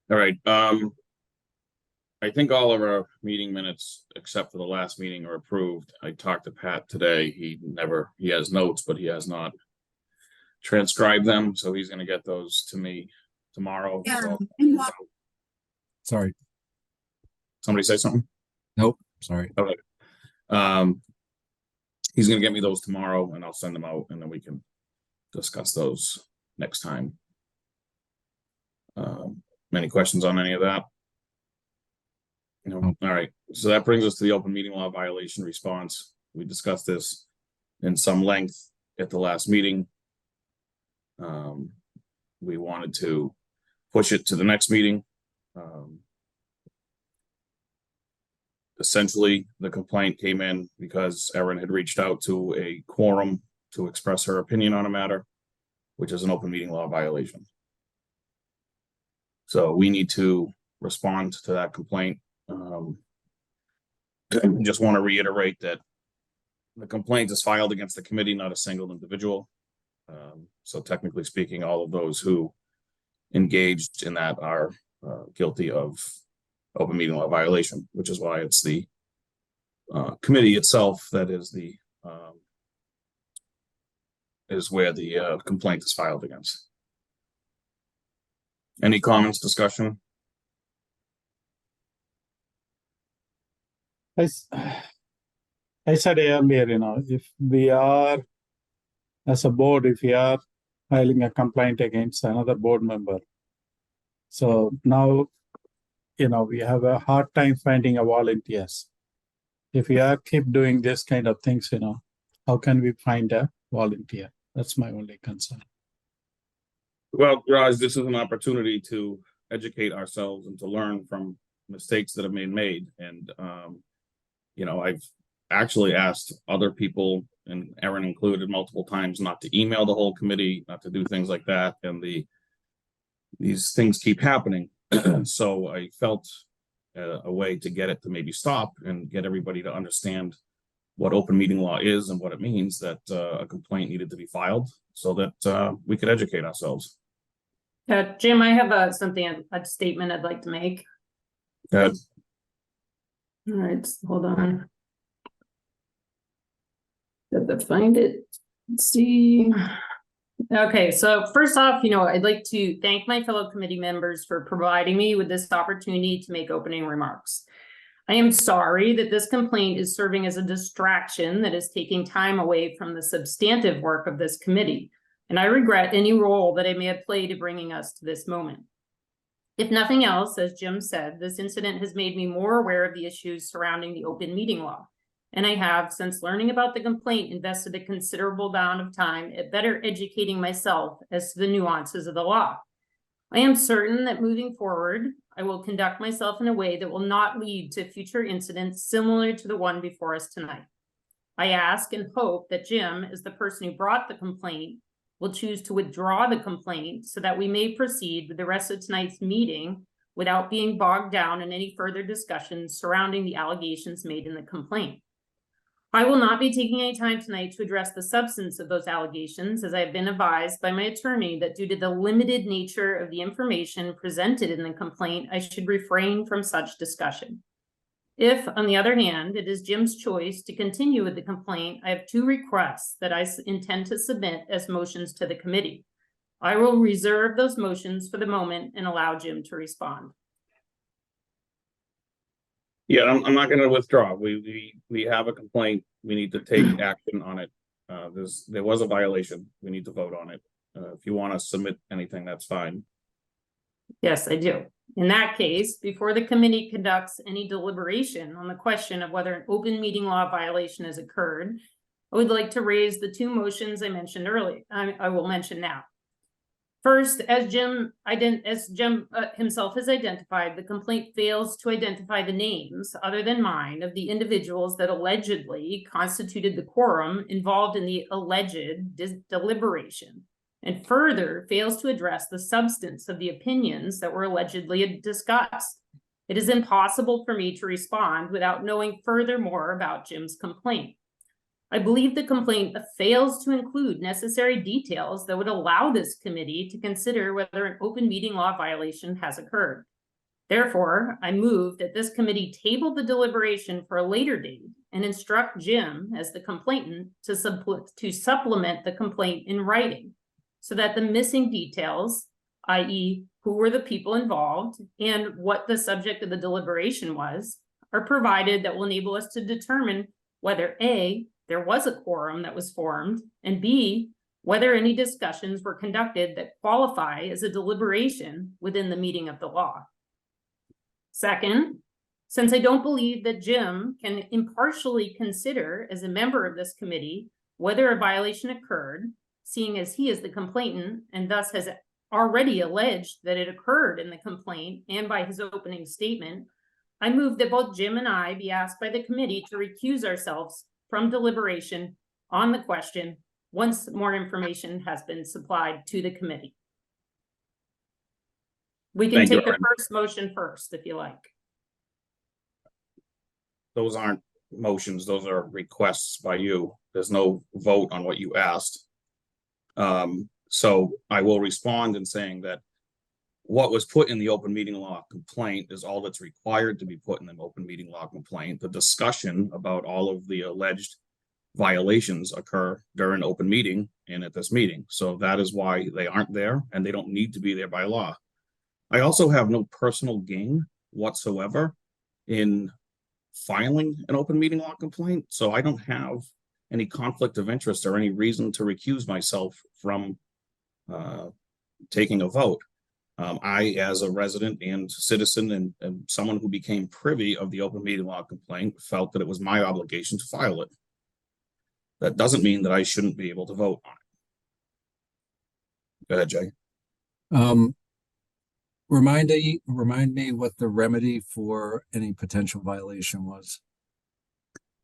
All right. I think all of our meeting minutes, except for the last meeting, are approved. I talked to Pat today. He has notes, but he has not transcribed them. So he's going to get those to me tomorrow. Yeah. So, Sorry. somebody say something? Nope. Sorry. Okay. He's going to get me those tomorrow and I'll send them out and then we can discuss those next time. Any questions on any of that? No. All right. So that brings us to the open meeting law violation response. We discussed this in some length at the last meeting. We wanted to push it to the next meeting. Essentially, the complaint came in because Erin had reached out to a quorum to express her opinion on a matter, which is an open meeting law violation. So we need to respond to that complaint. Just want to reiterate that the complaint is filed against the committee, not a single individual. So technically speaking, all of those who engaged in that are guilty of open meeting law violation, which is why it's the committee itself that is the is where the complaint is filed against. Any comments, discussion? I said earlier, if we are, as a board, if we are filing a complaint against another board member, so now, we have a hard time finding a volunteers. If we are keep doing this kind of things, how can we find a volunteer? That's my only concern. Well, Raj, this is an opportunity to educate ourselves and to learn from mistakes that have been made. And, I've actually asked other people, and Erin included, multiple times not to email the whole committee, not to do things like that. And these things keep happening. So I felt a way to get it to maybe stop and get everybody to understand what open meeting law is and what it means, that a complaint needed to be filed so that we could educate ourselves. Jim, I have a statement I'd like to make. Good. All right, hold on. Got to find it. Let's see. Okay, so first off, I'd like to thank my fellow committee members for providing me with this opportunity to make opening remarks. I am sorry that this complaint is serving as a distraction that is taking time away from the substantive work of this committee, and I regret any role that I may have played in bringing us to this moment. If nothing else, as Jim said, this incident has made me more aware of the issues surrounding the open meeting law. And I have, since learning about the complaint, invested a considerable amount of time at better educating myself as to the nuances of the law. I am certain that moving forward, I will conduct myself in a way that will not lead to future incidents similar to the one before us tonight. I ask and hope that Jim, as the person who brought the complaint, will choose to withdraw the complaint so that we may proceed with the rest of tonight's meeting without being bogged down in any further discussions surrounding the allegations made in the complaint. I will not be taking any time tonight to address the substance of those allegations, as I have been advised by my attorney that due to the limited nature of the information presented in the complaint, I should refrain from such discussion. If, on the other hand, it is Jim's choice to continue with the complaint, I have two requests that I intend to submit as motions to the committee. I will reserve those motions for the moment and allow Jim to respond. Yeah, I'm not going to withdraw. We have a complaint. We need to take action on it. There was a violation. We need to vote on it. If you want to submit anything, that's fine. Yes, I do. In that case, before the committee conducts any deliberation on the question of whether an open meeting law violation has occurred, I would like to raise the two motions I mentioned earlier. I will mention now. First, as Jim himself has identified, the complaint fails to identify the names, other than mine, of the individuals that allegedly constituted the quorum involved in the alleged deliberation, and further fails to address the substance of the opinions that were allegedly discussed. It is impossible for me to respond without knowing furthermore about Jim's complaint. I believe the complaint fails to include necessary details that would allow this committee to consider whether an open meeting law violation has occurred. Therefore, I move that this committee table the deliberation for a later date and instruct Jim as the complainant to supplement the complaint in writing so that the missing details, i.e. who were the people involved and what the subject of the deliberation was, are provided that will enable us to determine whether A, there was a quorum that was formed, and B, whether any discussions were conducted that qualify as a deliberation within the meaning of the law. Second, since I don't believe that Jim can impartially consider as a member of this committee whether a violation occurred, seeing as he is the complainant and thus has already alleged that it occurred in the complaint and by his opening statement, I move that both Jim and I be asked by the committee to recuse ourselves from deliberation on the question once more information has been supplied to the committee. We can Thank you, take the Erin. first motion first, if you like. Those aren't motions, those are requests by you. There's no vote on what you asked. So I will respond in saying that what was put in the open meeting law complaint is all that's required to be put in an open meeting law complaint. The discussion about all of the alleged violations occur during open meeting and at this meeting. So that is why they aren't there and they don't need to be there by law. I also have no personal gain whatsoever in filing an open meeting law complaint. So I don't have any conflict of interest or any reason to recuse myself from taking a vote. I, as a resident and citizen and someone who became privy of the open meeting law complaint, felt that it was my obligation to file it. That doesn't mean that I shouldn't be able to vote on it. Go ahead, Jay. Remind me what the remedy for any potential violation was.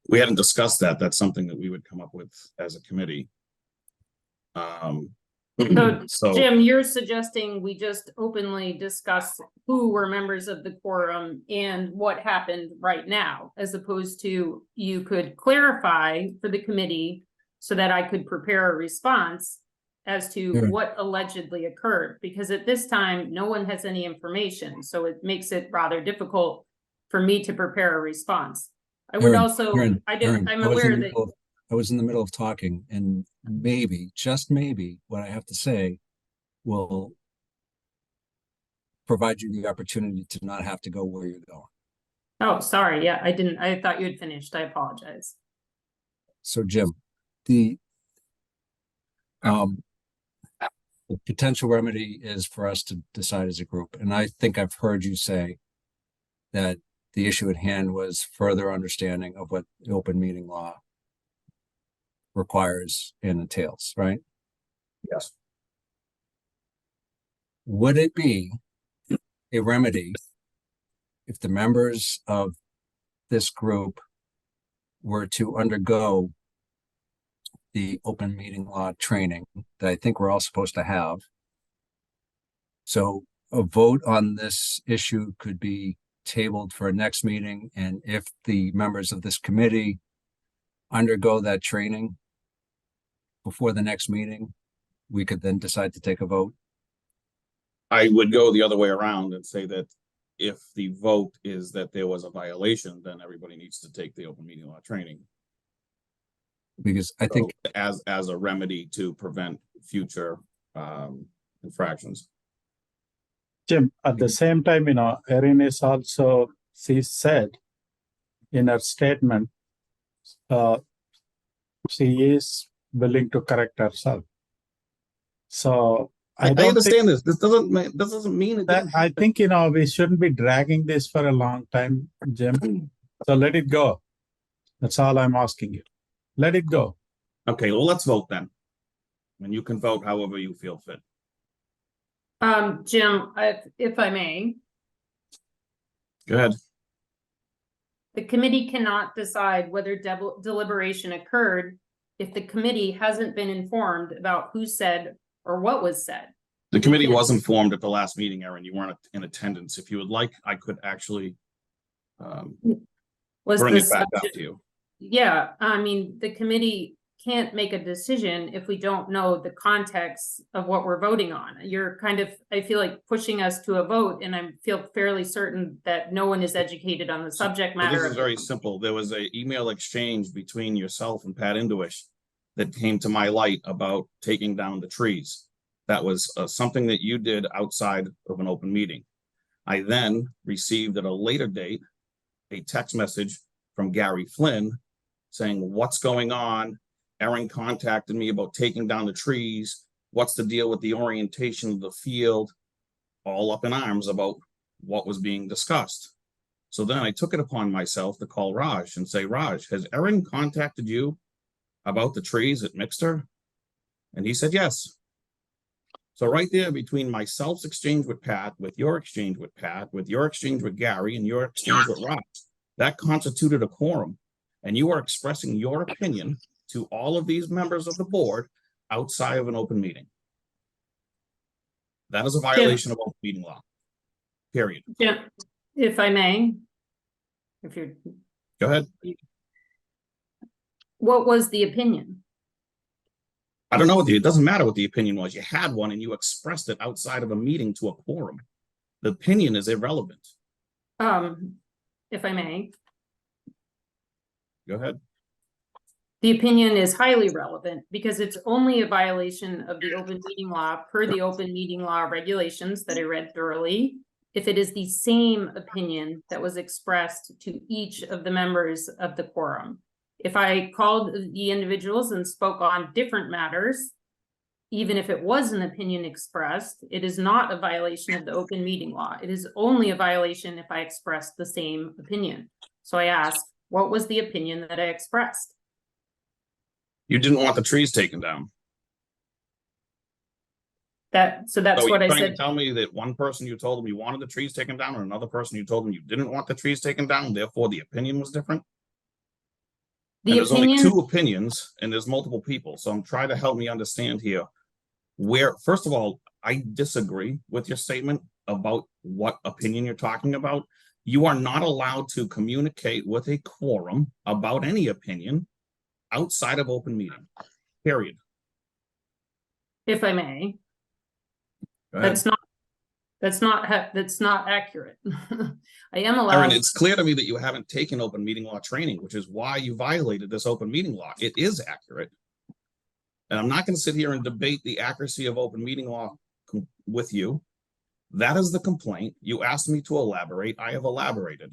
We hadn't discussed that. That's something that we would come up with as a committee. So Jim, you're suggesting we just openly discuss who were members of the quorum and what happened right now, as opposed to you could clarify for the committee so that I could prepare a response as to Sure. what allegedly occurred, because at this time, no one has any information. So it makes it rather difficult for me to prepare a response. I would Erin, also, Erin, I'm I was in aware the that, middle- I was in the middle of talking, and maybe, just maybe, what I have to say will provide you the opportunity to not have to go where you're going. oh, sorry, yeah, I thought you had finished. I apologize. So, Jim, the potential remedy is for us to decide as a group, and I think I've heard you say that the issue at hand was further understanding of what the open meeting law requires and entails, right? yes, Would it be a remedy if the members of this group were to undergo the open meeting law training that I think we're all supposed to have? So a vote on this issue could be tabled for a next meeting, and if the members of this committee undergo that training before the next meeting, we could then decide to take a vote. I would go the other way around and say that if the vote is that there was a violation, then everybody needs to take the open meeting law training. Because I think So, as a remedy to prevent future infractions. Jim, at the same time, Erin is also, she said in her statement, she is willing to correct herself. So I don't understand this. This doesn't mean it. think, I think, we shouldn't be dragging this for a long time, Jim. So let it go. That's all I'm asking you. Let it go. Okay, well, let's vote then. And you can vote however you feel fit. Jim, if I may, Go ahead. the committee cannot decide whether deliberation occurred if the committee hasn't been informed about who said or what was said. The committee was informed at the last meeting, Erin. You weren't in attendance. If you would like, I could actually Was bring the it back up subject- to you. Yeah, I mean, the committee can't make a decision if we don't know the context of what we're voting on. You're kind of, I feel like pushing us to a vote, and I feel fairly certain that no one is educated on the subject So matter. this is of very it. simple. There was a email exchange between yourself and Pat Induish that came to my light about taking down the trees. That was something that you did outside of an open meeting. I then received at a later date a text message from Gary Flynn saying, "What's going on? Erin contacted me about taking down the trees. What's the deal with the orientation of the field?" All up in arms about what was being discussed. So then I took it upon myself to call Raj and say, "Raj, has Erin contacted you about the trees at Mixter?" And he said, "Yes." So right there between myself's exchange with Pat, with your exchange with Pat, with your exchange with Gary, and your exchange with Raj, that constituted a quorum. And you are expressing your opinion to all of these members of the board outside of an open meeting. That is a violation of open meeting law. Period. Yeah, if I may, if you're, Go ahead. what was the opinion? I don't know what it doesn't matter what the opinion was. You had one and you expressed it outside of a meeting to a quorum. The opinion is irrelevant. If I may, Go ahead. the opinion is highly relevant because it's only a violation of the open meeting law per the open meeting law regulations that I read thoroughly, if it is the same opinion that was expressed to each of the members of the quorum. If I called the individuals and spoke on different matters, even if it was an opinion expressed, it is not a violation of the open meeting law. It is only a violation if I expressed the same opinion. So I asked, what was the opinion that I expressed? You didn't want the trees taken down. So that's So what you're I trying to said. tell me that one person you told them you wanted the trees taken down, and another person you told them you didn't want the trees taken down, therefore the opinion was different? And The there's only opinion, two opinions and there's multiple people. So I'm trying to help me understand here where, first of all, I disagree with your statement about what opinion you're talking about. You are not allowed to communicate with a quorum about any opinion outside of open meeting, period. if I may, Go ahead. that's not accurate. I am Erin, allowed. it's clear to me that you haven't taken open meeting law training, which is why you violated this open meeting law. It is accurate. And I'm not going to sit here and debate the accuracy of open meeting law with you. That is the complaint. You asked me to elaborate. I have elaborated.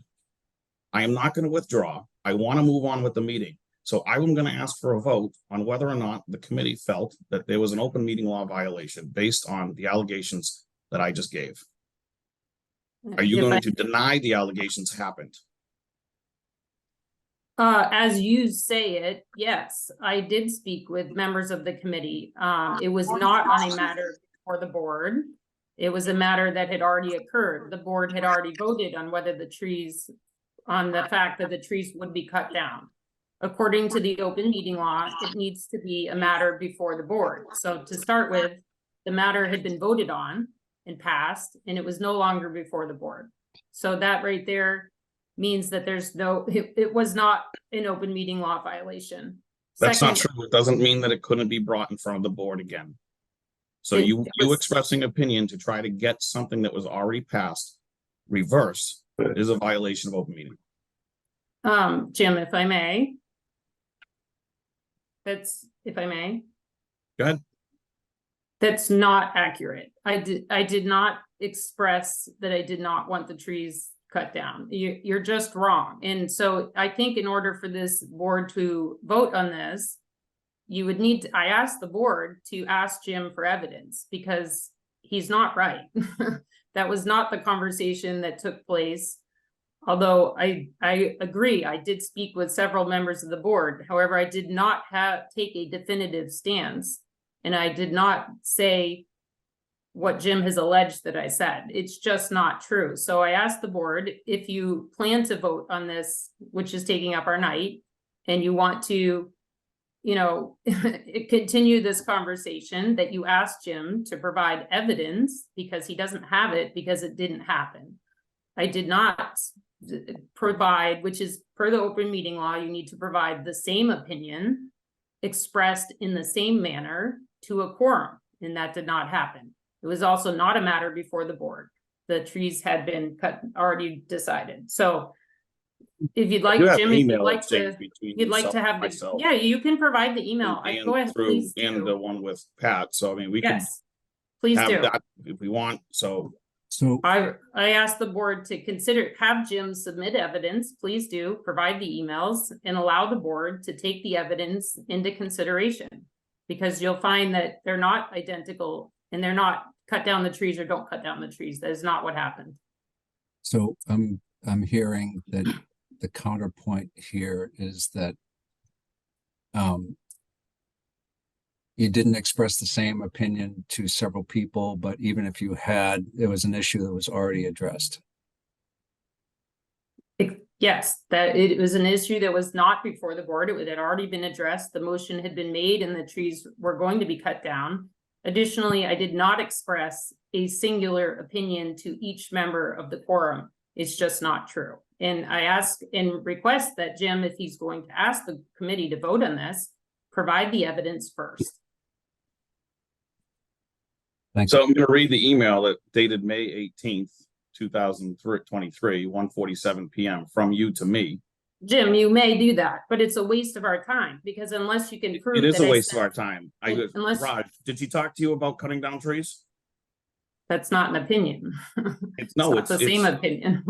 I am not going to withdraw. I want to move on with the meeting. So I am going to ask for a vote on whether or not the committee felt that there was an open meeting law violation based on the allegations that I just gave. Are you If going I- to deny the allegations happened? As you say it, yes, I did speak with members of the committee. It was not on a matter for the board. It was a matter that had already occurred. The board had already voted on whether the trees, on the fact that the trees would be cut down. According to the open meeting law, it needs to be a matter before the board. So to start with, the matter had been voted on and passed, and it was no longer before the board. So that right there means that there's no, it was not an open meeting law violation. That's not Second, true. It doesn't mean that it couldn't be brought in front of the board again. So It you was- expressing opinion to try to get something that was already passed reversed is a violation of open meeting. Jim, if I may. If I may. Go ahead. That's not accurate. I did not express that I did not want the trees cut down. You're just wrong. And so I think in order for this board to vote on this, you would need to, I asked the board to ask Jim for evidence because he's not right. That was not the conversation that took place. Although I agree, I did speak with several members of the board. However, I did not take a definitive stance. And I did not say what Jim has alleged that I said. It's just not true. So I asked the board, if you plan to vote on this, which is taking up our night, and you want to, you know, continue this conversation, that you ask Jim to provide evidence because he doesn't have it because it didn't happen. I did not provide, which is per the open meeting law, you need to provide the same opinion expressed in the same manner to a quorum, and that did not happen. It was also not a matter before the board. The trees had been cut, already decided. So if you'd like, You have Jim, an if you'd email like exchange to, between you'd like yourself to and have the, myself. yeah, you can provide the email. And Go ahead, through, please and the do. one with Pat, so I mean, we can Yes, please have do. that if we want, so. So, I asked the board to consider, have Jim submit evidence, please do, provide the emails and allow the board to take the evidence into consideration. Because you'll find that they're not identical and they're not cut down the trees or don't cut down the trees. That is not what happened. so I'm hearing that the counterpoint here is that you didn't express the same opinion to several people, but even if you had, it was an issue that was already addressed. Yes, that it was an issue that was not before the board. It had already been addressed. The motion had been made and the trees were going to be cut down. Additionally, I did not express a singular opinion to each member of the quorum. It's just not true. And I ask and request that Jim, if he's going to ask the committee to vote on this, provide the evidence first. Thank So you. I'm gonna read the email that dated May 18th, 2023, 1:47 PM from you to me. Jim, you may do that, but it's a waste of our time because unless you can prove. It is that a I waste of sent- our time. Unless- Raj, did she talk to you about cutting down trees? That's not an opinion. It's Not the same opinion.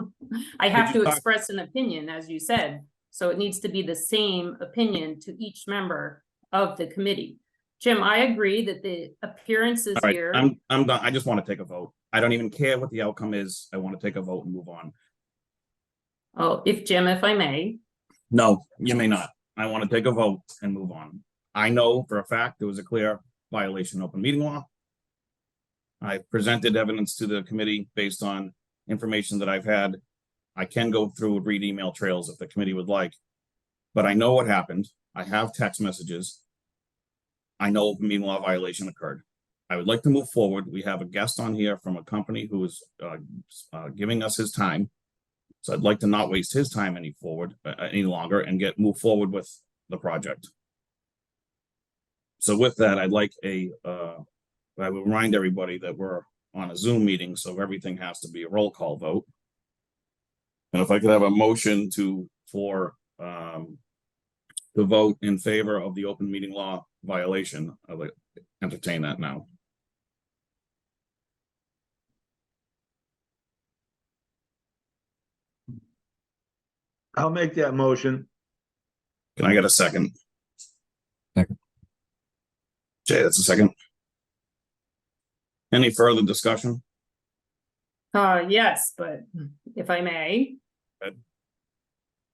I have you to talk- express an opinion, as you said, so it needs to be the same opinion to each member of the committee. Jim, I agree that the appearances All right, here, I'm done. I just want to take a vote. I don't even care what the outcome is. I want to take a vote and move on. oh, if I may, No, you may not. I want to take a vote and move on. I know for a fact there was a clear violation of open meeting law. I presented evidence to the committee based on information that I've had. I can go through and read email trails if the committee would like. But I know what happened. I have text messages. I know open meeting law violation occurred. I would like to move forward. We have a guest on here from a company who is giving us his time. So I'd like to not waste his time any longer and move forward with the project. So with that, I'd like I will remind everybody that we're on a Zoom meeting, so everything has to be a roll call vote. And if I could have a motion to vote in favor of the open meeting law violation, I'd like to entertain that now. I'll make that motion. Can I get a second? Second. Jay, that's a second. Any further discussion? yes, but if I may. Good.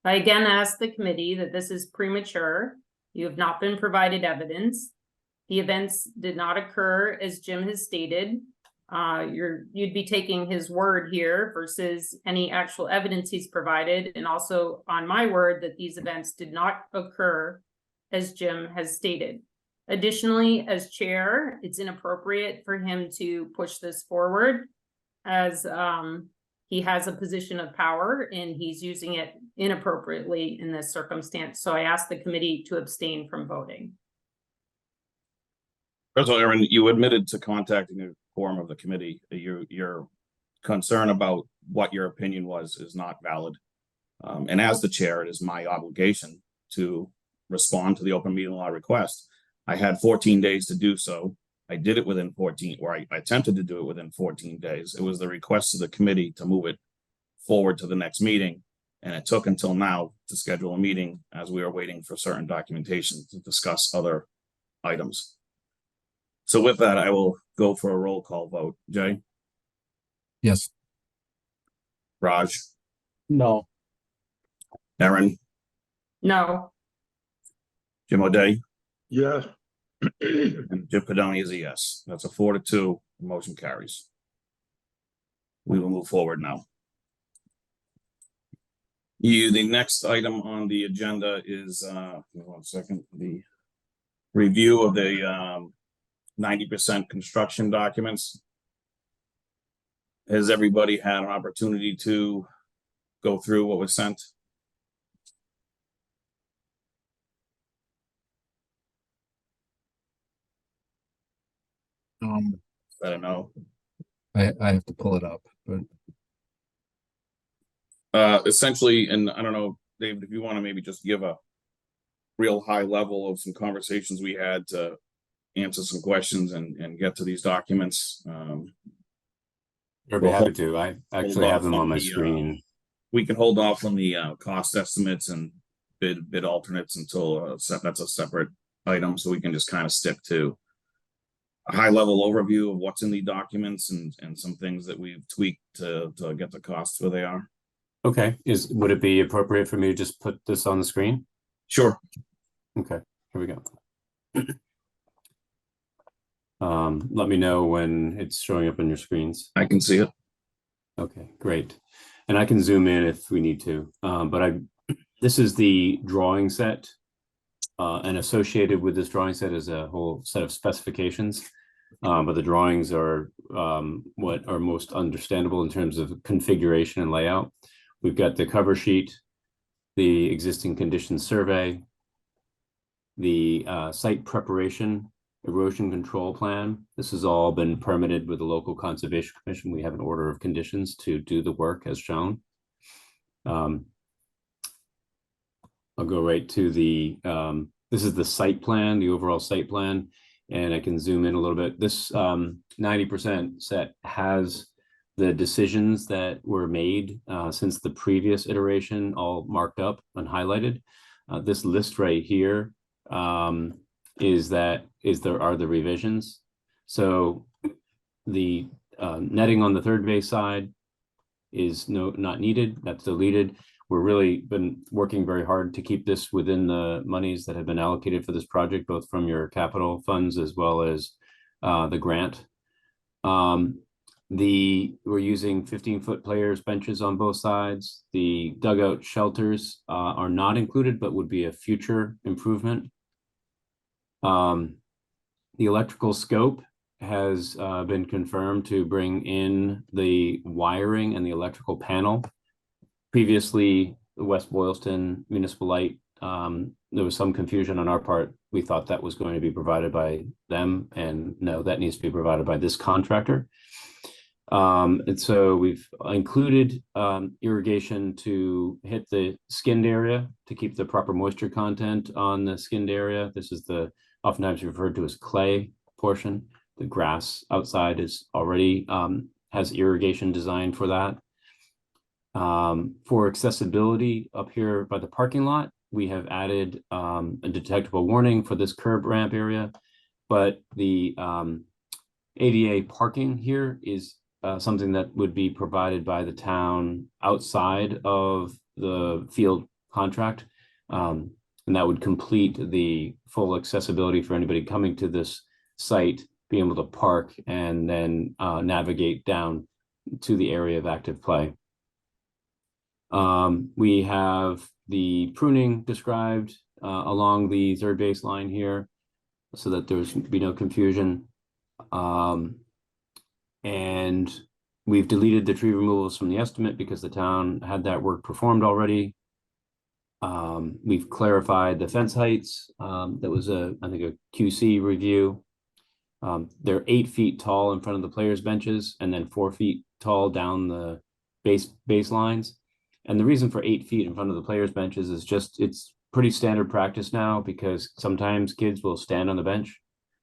I again ask the committee that this is premature. You have not been provided evidence. The events did not occur as Jim has stated. You'd be taking his word here versus any actual evidence he's provided, and also on my word that these events did not occur as Jim has stated. Additionally, as chair, it's inappropriate for him to push this forward as he has a position of power and he's using it inappropriately in this circumstance. So I ask the committee to abstain from voting. First of all, Aaron, you admitted to contacting a quorum of the committee. Your concern about what your opinion was is not valid. And as the chair, it is my obligation to respond to the open meeting law request. I had 14 days to do so. I did it within 14, or I attempted to do it within 14 days. It was the request of the committee to move it forward to the next meeting. And it took until now to schedule a meeting as we are waiting for certain documentation to discuss other items. So with that, I will go for a roll call vote. Jay, Yes. Raj, No. Aaron, No, Jim O'Day, Yes. and Jim Pedoni is a yes. That's a 4-2. Motion carries. We will move forward now. The next item on the agenda is, give me 1 second, the review of the 90% construction documents. Has everybody had an opportunity to go through what was sent? I don't know. I have to pull it up, but Essentially, and I don't know, David, if you want to maybe just give a real high level of some conversations we had to answer some questions and get to these documents. I'd be Well, happy to. I actually have them on my the, screen. We can hold off on the cost estimates and bid alternates until that's a separate item, so we can just kind of stick to a high level overview of what's in the documents and some things that we've tweaked to get the costs where they are. Okay, would it be appropriate for me to just put this on the screen? Sure. Okay, here we go. Let me know when it's showing up on your screens. I can see it. Okay, great. And I can zoom in if we need to. But this is the drawing set, and associated with this drawing set is a whole set of specifications. But the drawings are what are most understandable in terms of configuration and layout. We've got the cover sheet, the existing conditions survey, the site preparation, erosion control plan. This has all been permitted with the local conservation commission. We have an order of conditions to do the work as shown. I'll go right to the, this is the site plan, the overall site plan, and I can zoom in a little bit. This 90% set has the decisions that were made since the previous iteration all marked up and highlighted. This list right here are the revisions. So the netting on the third base side is not needed. That's deleted. We're really been working very hard to keep this within the monies that have been allocated for this project, both from your capital funds as well as the grant. We're using 15-foot players benches on both sides. The dugout shelters are not included, but would be a future improvement. The electrical scope has been confirmed to bring in the wiring and the electrical panel. Previously, the West Boylston Municipal Light, there was some confusion on our part. We thought that was going to be provided by them, and no, that needs to be provided by this contractor. And so we've included irrigation to hit the skinned area to keep the proper moisture content on the skinned area. This is the oftentimes referred to as clay portion. The grass outside is already has irrigation designed for that. For accessibility up here by the parking lot, we have added a detectable warning for this curb ramp area, but the ADA parking here is something that would be provided by the town outside of the field contract. And that would complete the full accessibility for anybody coming to this site, being able to park and then navigate down to the area of active play. We have the pruning described along the third base line here so that there's be no confusion. And we've deleted the tree removals from the estimate because the town had that work performed already. We've clarified the fence heights. That was I think a QC review. They're 8 feet tall in front of the players' benches and then 4 feet tall down the baselines. And the reason for 8 feet in front of the players' benches is just, it's pretty standard practice now because sometimes kids will stand on the bench.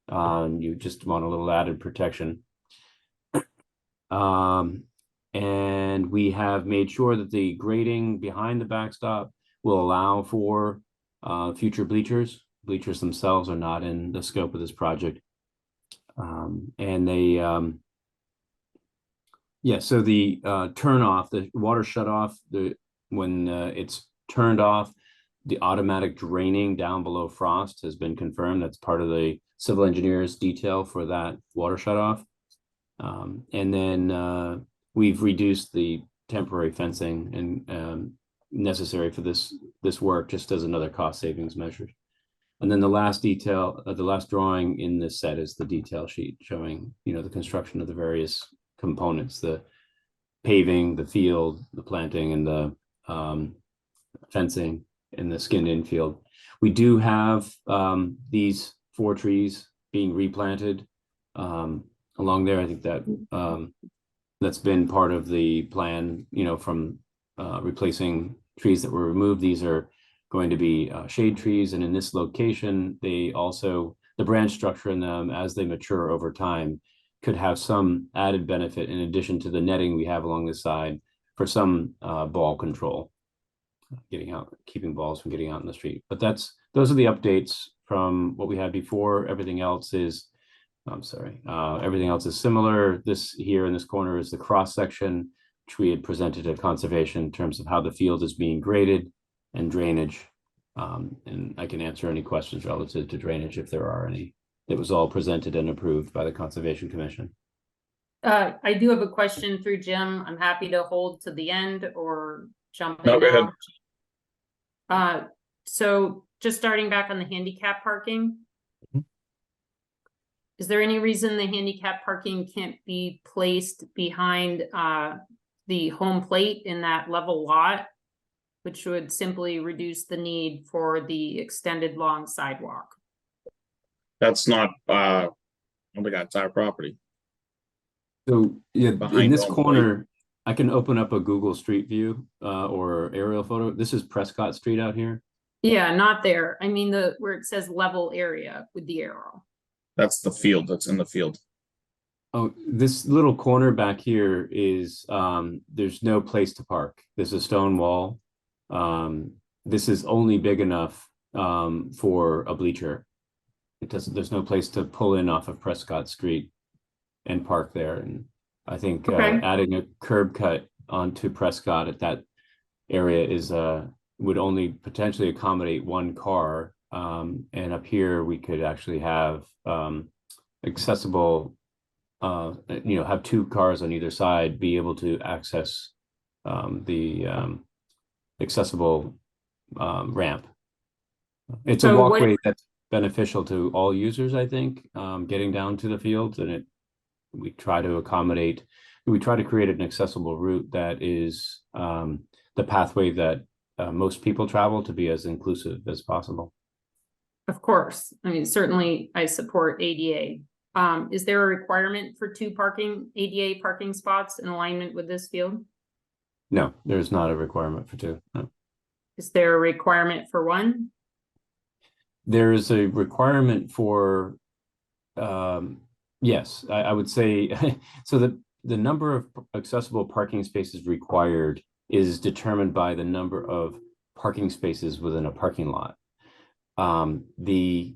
You just want a little added protection. And we have made sure that the grading behind the backstop will allow for future bleachers. Bleachers themselves are not in the scope of this project. And they, yeah, so the turn off, the water shut off, when it's turned off, the automatic draining down below frost has been confirmed. That's part of the civil engineer's detail for that water shut off. And then we've reduced the temporary fencing and necessary for this work just as another cost savings measure. And then the last detail, the last drawing in this set is the detail sheet showing, the construction of the various components, the paving, the field, the planting, and the fencing in the skinned infield. We do have these 4 trees being replanted along there. I think that that's been part of the plan, you know, from replacing trees that were removed. These are going to be shade trees, and in this location, they also, the branch structure in them as they mature over time could have some added benefit in addition to the netting we have along the side for some ball control, getting out, keeping balls from getting out in the street. But those are the updates from what we had before. Everything else is, everything else is similar. This here in this corner is the cross section, which we had presented at conservation in terms of how the field is being graded and drainage. And I can answer any questions relative to drainage if there are any. It was all presented and approved by the Conservation Commission. I do have a question through Jim. I'm happy to hold to the end or jump No, in go ahead. now. So just starting back on the handicap parking. Mhm. Is there any reason the handicap parking can't be placed behind the home plate in that level lot? Which would simply reduce the need for the extended long sidewalk. That's not, I don't think that's our property. So yeah, in Behind this home plate. corner, I can open up a Google Street View or aerial photo. This is Prescott Street out here. Yeah, not there. I mean, where it says level area with the arrow. That's the field, that's in the field. Oh, this little corner back here is there's no place to park. There's a stone wall. This is only big enough for a bleacher. There's no place to pull in off of Prescott Street and park there. And I think Okay. adding a curb cut onto Prescott at that area is would only potentially accommodate one car. And up here we could actually have accessible, you know, have two cars on either side be able to access the accessible ramp. It's a So what- walkway that's beneficial to all users, I think, getting down to the fields, and we try to accommodate, we try to create an accessible route that is the pathway that most people travel to be as inclusive as possible. Of course, I mean, certainly I support ADA. Is there a requirement for two ADA parking spots in alignment with this field? No, there's not a requirement for two. No. Is there a requirement for one? There is a requirement for, yes, I would say, so the number of accessible parking spaces required is determined by the number of parking spaces within a parking lot. The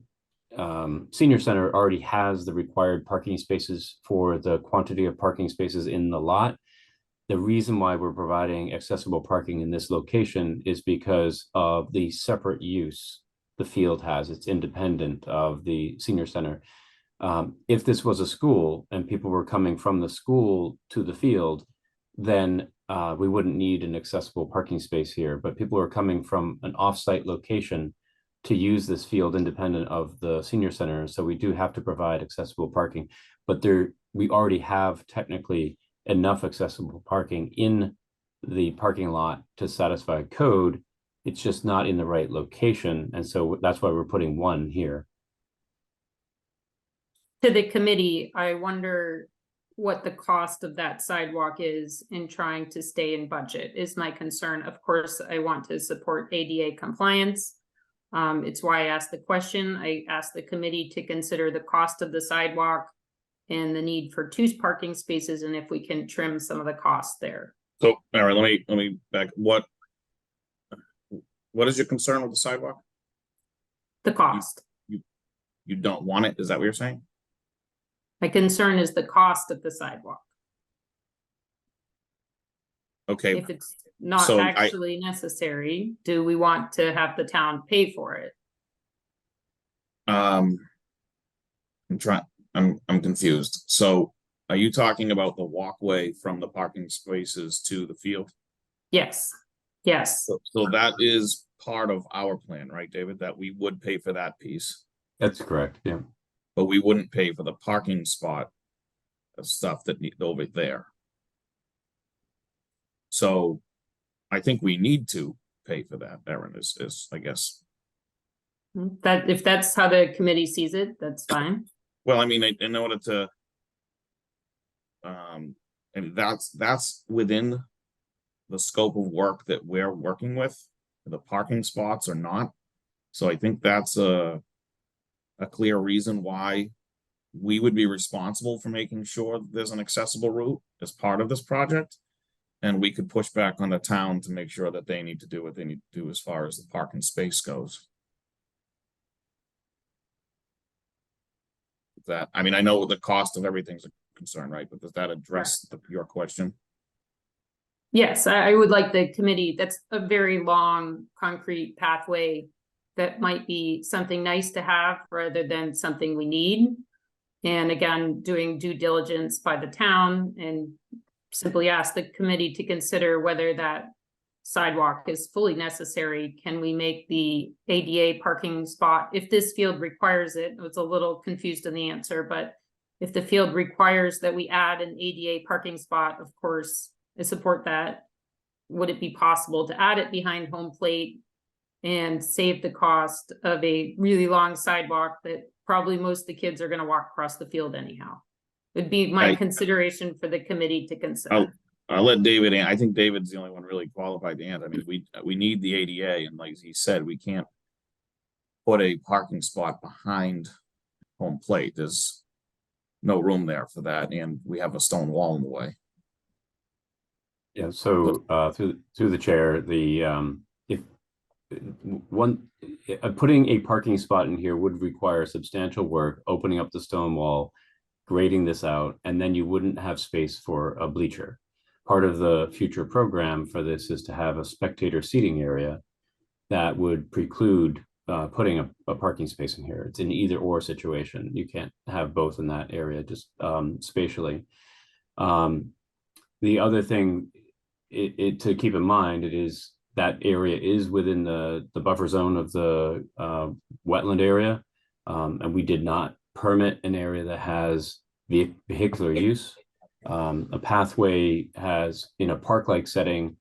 senior center already has the required parking spaces for the quantity of parking spaces in the lot. The reason why we're providing accessible parking in this location is because of the separate use the field has. It's independent of the senior center. If this was a school and people were coming from the school to the field, then we wouldn't need an accessible parking space here. But people are coming from an off-site location to use this field independent of the senior center. So we do have to provide accessible parking, but we already have technically enough accessible parking in the parking lot to satisfy code. It's just not in the right location. And so that's why we're putting one here. To the committee, I wonder what the cost of that sidewalk is in trying to stay in budget is my concern. Of course, I want to support ADA compliance. It's why I asked the question. I asked the committee to consider the cost of the sidewalk and the need for two parking spaces, and if we can trim some of the costs there. So, all right, let me back, what is your concern with the sidewalk? The cost. You don't want it, is that what you're saying? My concern is the cost of the sidewalk. Okay, If it's not So actually necessary, do we want to have the town pay for it? I'm confused. So are you talking about the walkway from the parking spaces to the field? Yes, yes, So that is part of our plan, right, David? That we would pay for that piece, That's correct. Yeah. but we wouldn't pay for the parking spot stuff that need over there. So I think we need to pay for that, Erin, is I guess. that, if that's how the committee sees it, that's fine. Well, I mean, in order to, and that's within the scope of work that we're working with. The parking spots are not. So I think that's a clear reason why we would be responsible for making sure that there's an accessible route as part of this project. And we could push back on the town to make sure that they need to do what they need to do as far as the parking space goes. That, I mean, I know the cost of everything's a concern, right? But does that address your question? Yes, I would like the committee, that's a very long concrete pathway that might be something nice to have rather than something we need. And again, doing due diligence by the town and simply ask the committee to consider whether that sidewalk is fully necessary. Can we make the ADA parking spot, if this field requires it? I was a little confused in the answer, but if the field requires that we add an ADA parking spot, of course, I support that. Would it be possible to add it behind home plate and save the cost of a really long sidewalk that probably most of the kids are going to walk across the field anyhow? Would be my consideration for the committee to consider. I'll let David, I think David's the only one really qualified to answer. I mean, we need the ADA, and like he said, we can't put a parking spot behind home plate. There's no room there for that, and we have a stone wall in the way. Yeah, so through the chair, if putting a parking spot in here would require substantial work, opening up the stone wall, grading this out, and then you wouldn't have space for a bleacher. Part of the future program for this is to have a spectator seating area that would preclude putting a parking space in here. It's an either or situation. You can't have both in that area, just spatially. The other thing to keep in mind, it is that area is within the buffer zone of the wetland area. And we did not permit an area that has vehicular use. A pathway has, in a park-like setting,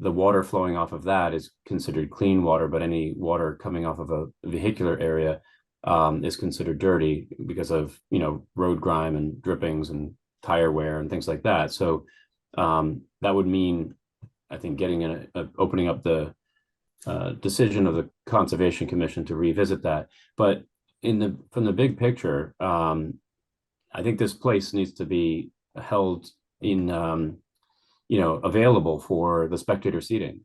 the water flowing off of that is considered clean water, but any water coming off of a vehicular area is considered dirty because of, road grime and drippings and tire wear and things like that. So that would mean, I think, getting opening up the decision of the Conservation Commission to revisit that. But from the big picture, I think this place needs to be held in, available for the spectator seating.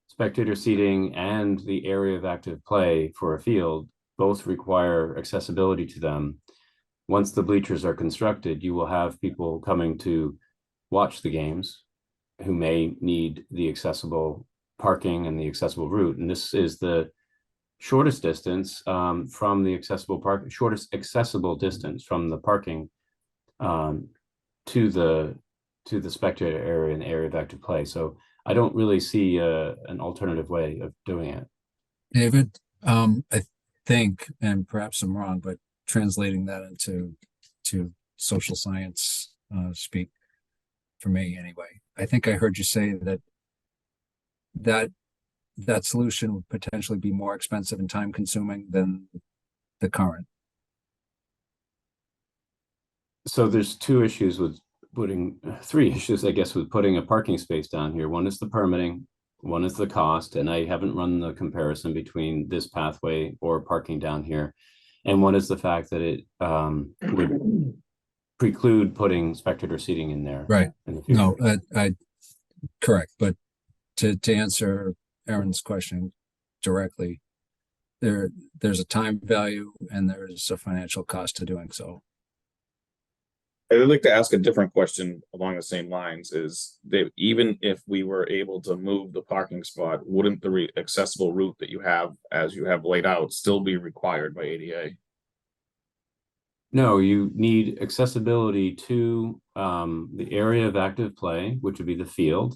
Spectator seating and the area of active play for a field both require accessibility to them. Once the bleachers are constructed, you will have people coming to watch the games who may need the accessible parking and the accessible route. And this is the shortest distance from the shortest accessible distance from the parking to the spectator area and the area of active play. So I don't really see an alternative way of doing it. David, I think, and perhaps I'm wrong, but translating that into social science speak, for me anyway, I think I heard you say that solution would potentially be more expensive and time consuming than the current. So there's three issues, I guess, with putting a parking space down here. One is the permitting, one is the cost, and I haven't run the comparison between this pathway or parking down here. And one is the fact that it would preclude putting spectator seating in there. Right. In the future. No, I correct. But to answer Aaron's question directly, there's a time value and there's a financial cost to doing so. I'd like to ask a different question along the same lines, is that even if we were able to move the parking spot, wouldn't the accessible route that you have, as you have laid out, still be required by ADA? No, you need accessibility to the area of active play, which would be the field.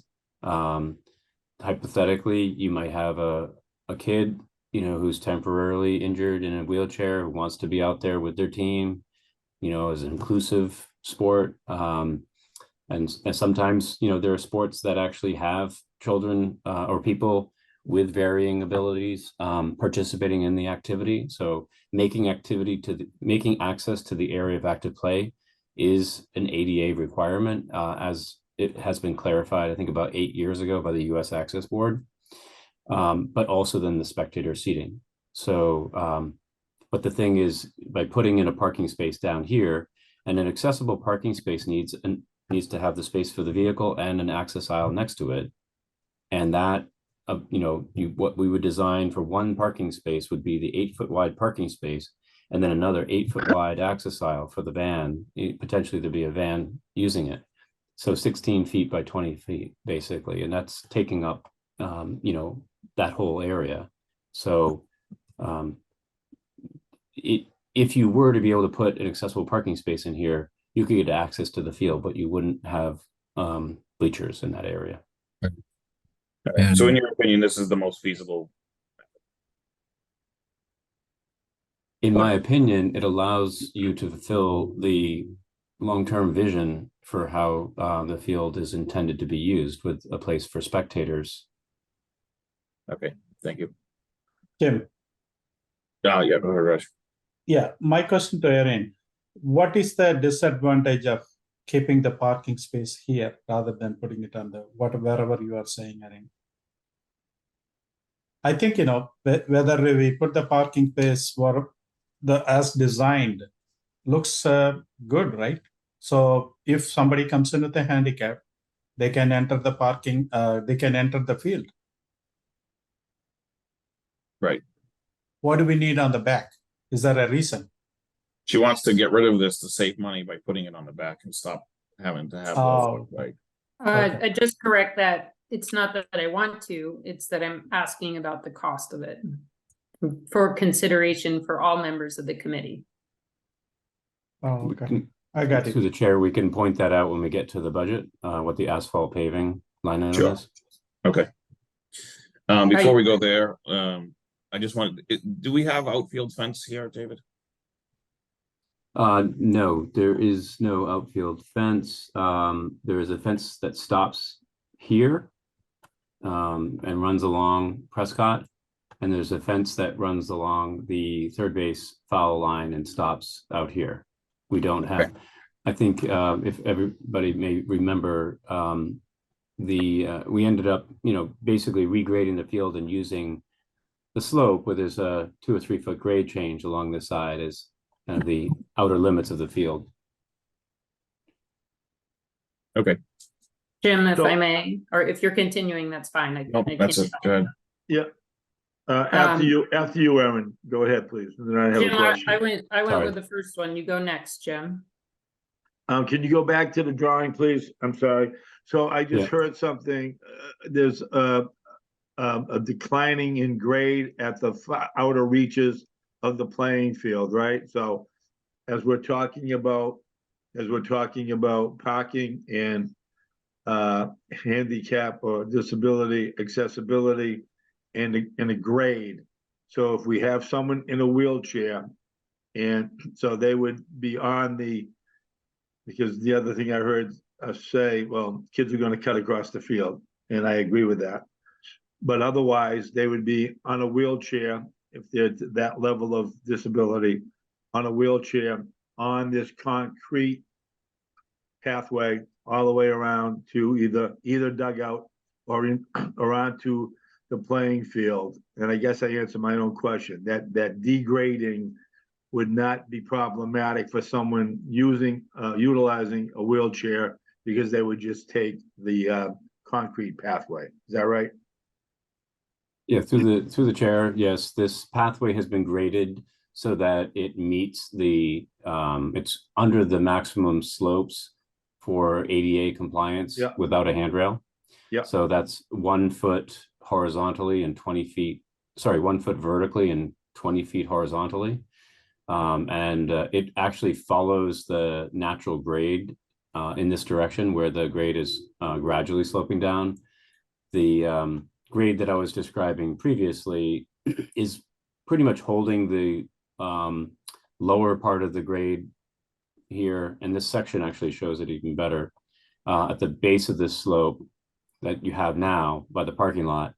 Hypothetically, you might have a kid, who's temporarily injured in a wheelchair, who wants to be out there with their team, as an inclusive sport. And sometimes, there are sports that actually have children or people with varying abilities participating in the activity. So making access to the area of active play is an ADA requirement, as it has been clarified, I think about 8 years ago by the US Access Board, but also then the spectator seating. So, but the thing is, by putting in a parking space down here, and an accessible parking space needs to have the space for the vehicle and an access aisle next to it. And that, what we would design for one parking space would be the 8-foot wide parking space, and then another 8-foot wide access aisle for the van, potentially to be a van using it. So 16 feet by 20 feet, basically, and that's taking up, that whole area. So if you were to be able to put an accessible parking space in here, you could get access to the field, but you wouldn't have bleachers in that area. So in your opinion, this is the most feasible? In my opinion, it allows you to fulfill the long-term vision for how the field is intended to be used, with a place for spectators. Okay, thank you. Jim, Yeah, go ahead, Raj. yeah, my question to Erin, what is the disadvantage of keeping the parking space here rather than putting it on the wherever you are saying, Erin? I think, whether we put the parking space for as designed looks good, right? So if somebody comes in with a handicap, they can enter the parking, they can enter the field. Right. What do we need on the back? Is there a reason? She wants to get rid of this to save money by putting it on the back and stop having to have Oh. right. Okay. I just correct that. It's not that I want to, it's that I'm asking about the cost of it for consideration for all members of the committee. Oh, okay. I got it. Through the chair, we can point that out when we get to the budget, what the asphalt paving line item Sure. is. Okay. Before we go there, I just wanted, do we have outfield fence here, David? No, there is no outfield fence. There is a fence that stops here and runs along Prescott. And there's a fence that runs along the third base foul line and stops out here. We don't have, Okay. I think if everybody may remember, we ended up, basically regrading the field and using the slope where there's a 2 or 3 foot grade change along the side as kind of the outer limits of the field. Okay. Jim, if So- I may, or if you're continuing, that's fine. Nope, that's it. Go ahead. Yeah. After you, Erin, go ahead, please. And then I have a Jim, question. I went Sorry. with the first one. You go next, Jim. Can you go back to the drawing, please? I'm sorry. So I just Yeah. heard something. There's a declining in grade at the outer reaches of the playing field, right? So as we're talking about parking and handicap or disability accessibility and a grade. So if we have someone in a wheelchair, and so they would be on because the other thing I heard us say, well, kids are going to cut across the field, and I agree with that. But otherwise, they would be on a wheelchair if they're that level of disability, on a wheelchair on this concrete pathway all the way around to either dugout or onto the playing field. And I guess I answered my own question. That degrading would not be problematic for someone utilizing a wheelchair, because they would just take the concrete pathway. Is that right? Yeah, through the chair, yes, this pathway has been graded so that it meets it's under the maximum slopes for ADA compliance without a handrail. Yeah. So that's 1 foot horizontally and 1 foot vertically and 20 feet horizontally. And it actually follows the natural grade in this direction, where the grade is gradually sloping down. The grade that I was describing previously is pretty much holding the lower part of the grade here, and this section actually shows it even better at the base of this slope that you have now by the parking lot.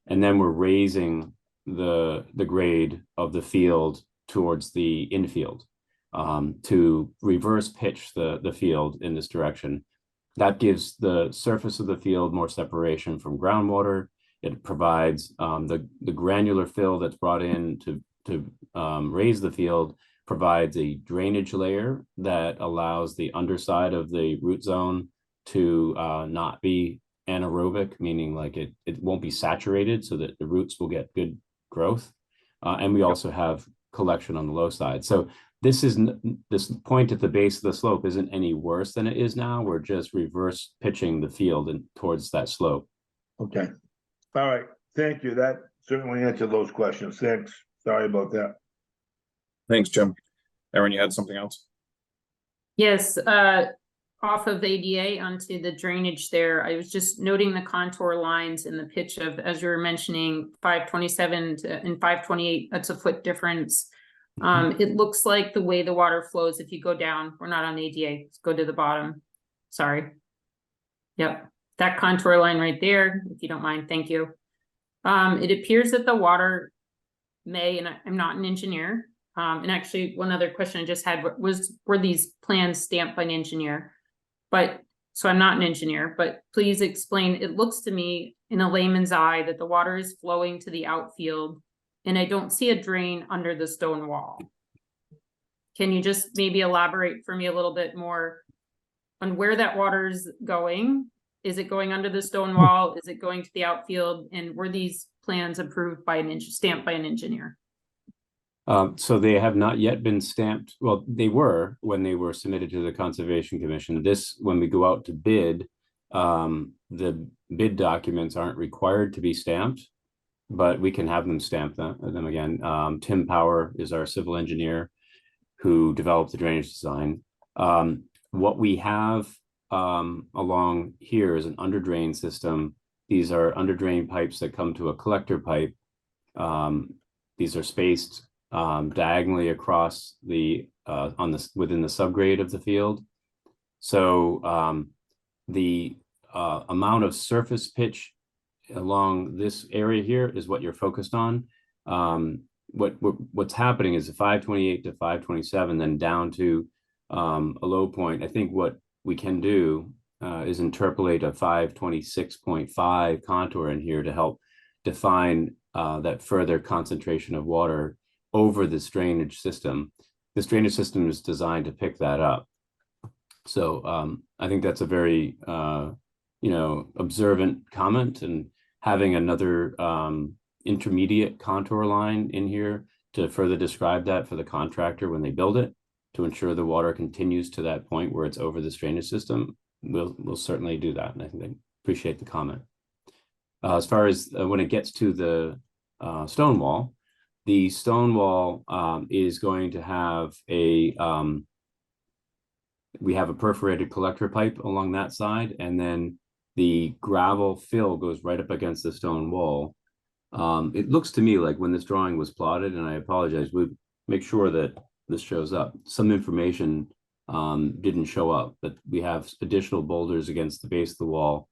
And then we're raising the grade of the field towards the infield to reverse pitch the field in this direction. That gives the surface of the field more separation from groundwater. It provides the granular fill that's brought in to raise the field, provides a drainage layer that allows the underside of the root zone to not be anaerobic, meaning like it won't be saturated so that the roots will get good growth. And we also have collection on the low side. So this point at the base of the slope isn't any worse than it is now. We're just reverse pitching the field and towards that slope. Okay. All right. Thank you. That certainly answered those questions. Thanks. Sorry about that. Thanks, Jim. Erin, you had something else? Yes, off of ADA onto the drainage there, I was just noting the contour lines and the pitch of, as you were mentioning, 527 and 528, that's a foot difference. It looks like the way the water flows, if you go down, we're not on ADA, let's go to the bottom. Sorry. Yep, that contour line right there, if you don't mind, thank you. It appears that the water may, and I'm not an engineer, and actually one other question I just had was, were these plans stamped by an engineer? But, so I'm not an engineer, but please explain, it looks to me in a layman's eye that the water is flowing to the outfield and I don't see a drain under the stone wall. Can you just maybe elaborate for me a little bit more on where that water is going? Is it going under the stone wall? Is it going to the outfield? And were these plans approved by stamped by an engineer? So they have not yet been stamped. Well, they were when they were submitted to the Conservation Commission. This, when we go out to bid, the bid documents aren't required to be stamped, but we can have them stamp them again. Tim Power is our civil engineer who developed the drainage design. What we have along here is an under drain system. These are under drain pipes that come to a collector pipe. These are spaced diagonally across the within the subgrade of the field. So the amount of surface pitch along this area here is what you're focused on. What's happening is the 528 to 527, then down to a low point. I think what we can do is interpolate a 526.5 contour in here to help define that further concentration of water over this drainage system. This drainage system is designed to pick that up. So I think that's a very observant comment, and having another intermediate contour line in here to further describe that for the contractor when they build it, to ensure the water continues to that point where it's over this drainage system, we'll certainly do that. And I think they appreciate the comment. As far as when it gets to the stone wall, the stone wall is going to have a, we have a perforated collector pipe along that side, and then the gravel fill goes right up against the stone wall. It looks to me like when this drawing was plotted, and I apologize, we make sure that this shows up. Some information didn't show up, but we have additional boulders against the base of the wall.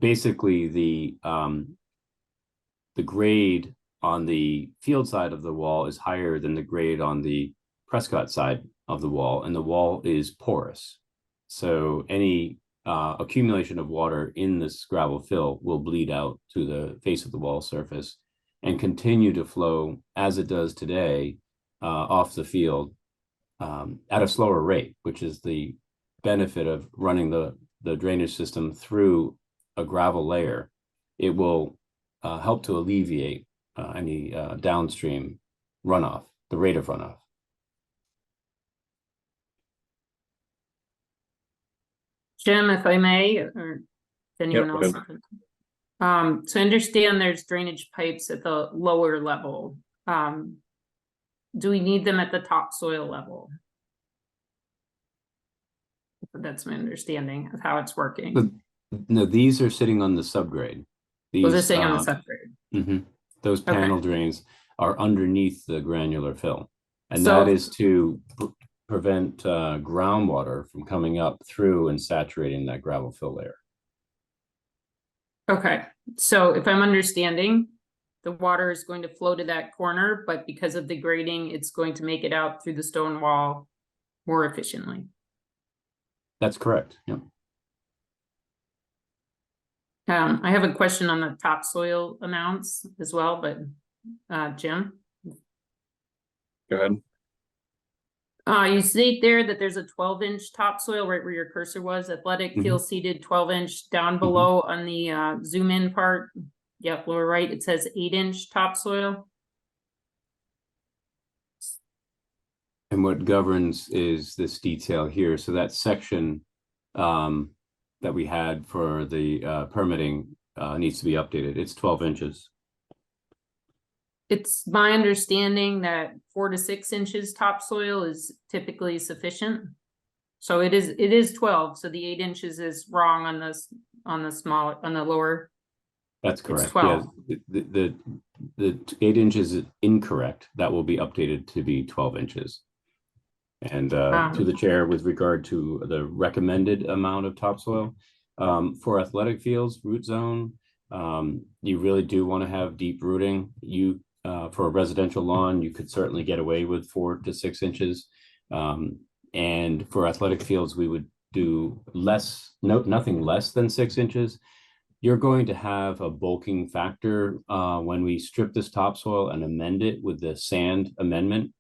Basically, the grade on the field side of the wall is higher than the grade on the Prescott side of the wall, and the wall is porous. So any accumulation of water in this gravel fill will bleed out to the face of the wall surface and continue to flow as it does today off the field at a slower rate, which is the benefit of running the drainage system through a gravel layer. It will help to alleviate any downstream runoff, the rate of runoff. Jim, if I may, or anyone Yep, else? go So I understand there's drainage pipes at the lower level. Do we need them at the topsoil level? That's my understanding of how it's working. But no, these are sitting on the subgrade. Was it saying on the subgrade? Those Okay. panel drains are underneath the granular fill. And So- that is to prevent groundwater from coming up through and saturating that gravel fill layer. Okay, so if I'm understanding, the water is going to flow to that corner, but because of the grading, it's going to make it out through the stone wall more efficiently. That's correct. Yep. I have a question on the topsoil amounts as well, but Jim? Go ahead. You state there that there's a 12-inch topsoil right where your cursor was, athletic field seeded 12-inch down below on the zoom in part. Yep, lower right, it says 8-inch topsoil. And what governs is this detail here. So that section that we had for the permitting needs to be updated. It's 12 inches. It's my understanding that 4 to 6 inches topsoil is typically sufficient. So it is 12, so the 8 inches is wrong on the lower. That's correct. 12. Yeah, the 8 inches is incorrect. That will be updated to be 12 inches. And to the chair, with regard to the recommended amount of topsoil for athletic fields, root zone, you really do want to have deep rooting. For a residential lawn, you could certainly get away with 4 to 6 inches. And for athletic fields, we would do nothing less than 6 inches. You're going to have a bulking factor when we strip this topsoil and amend it with the sand amendment.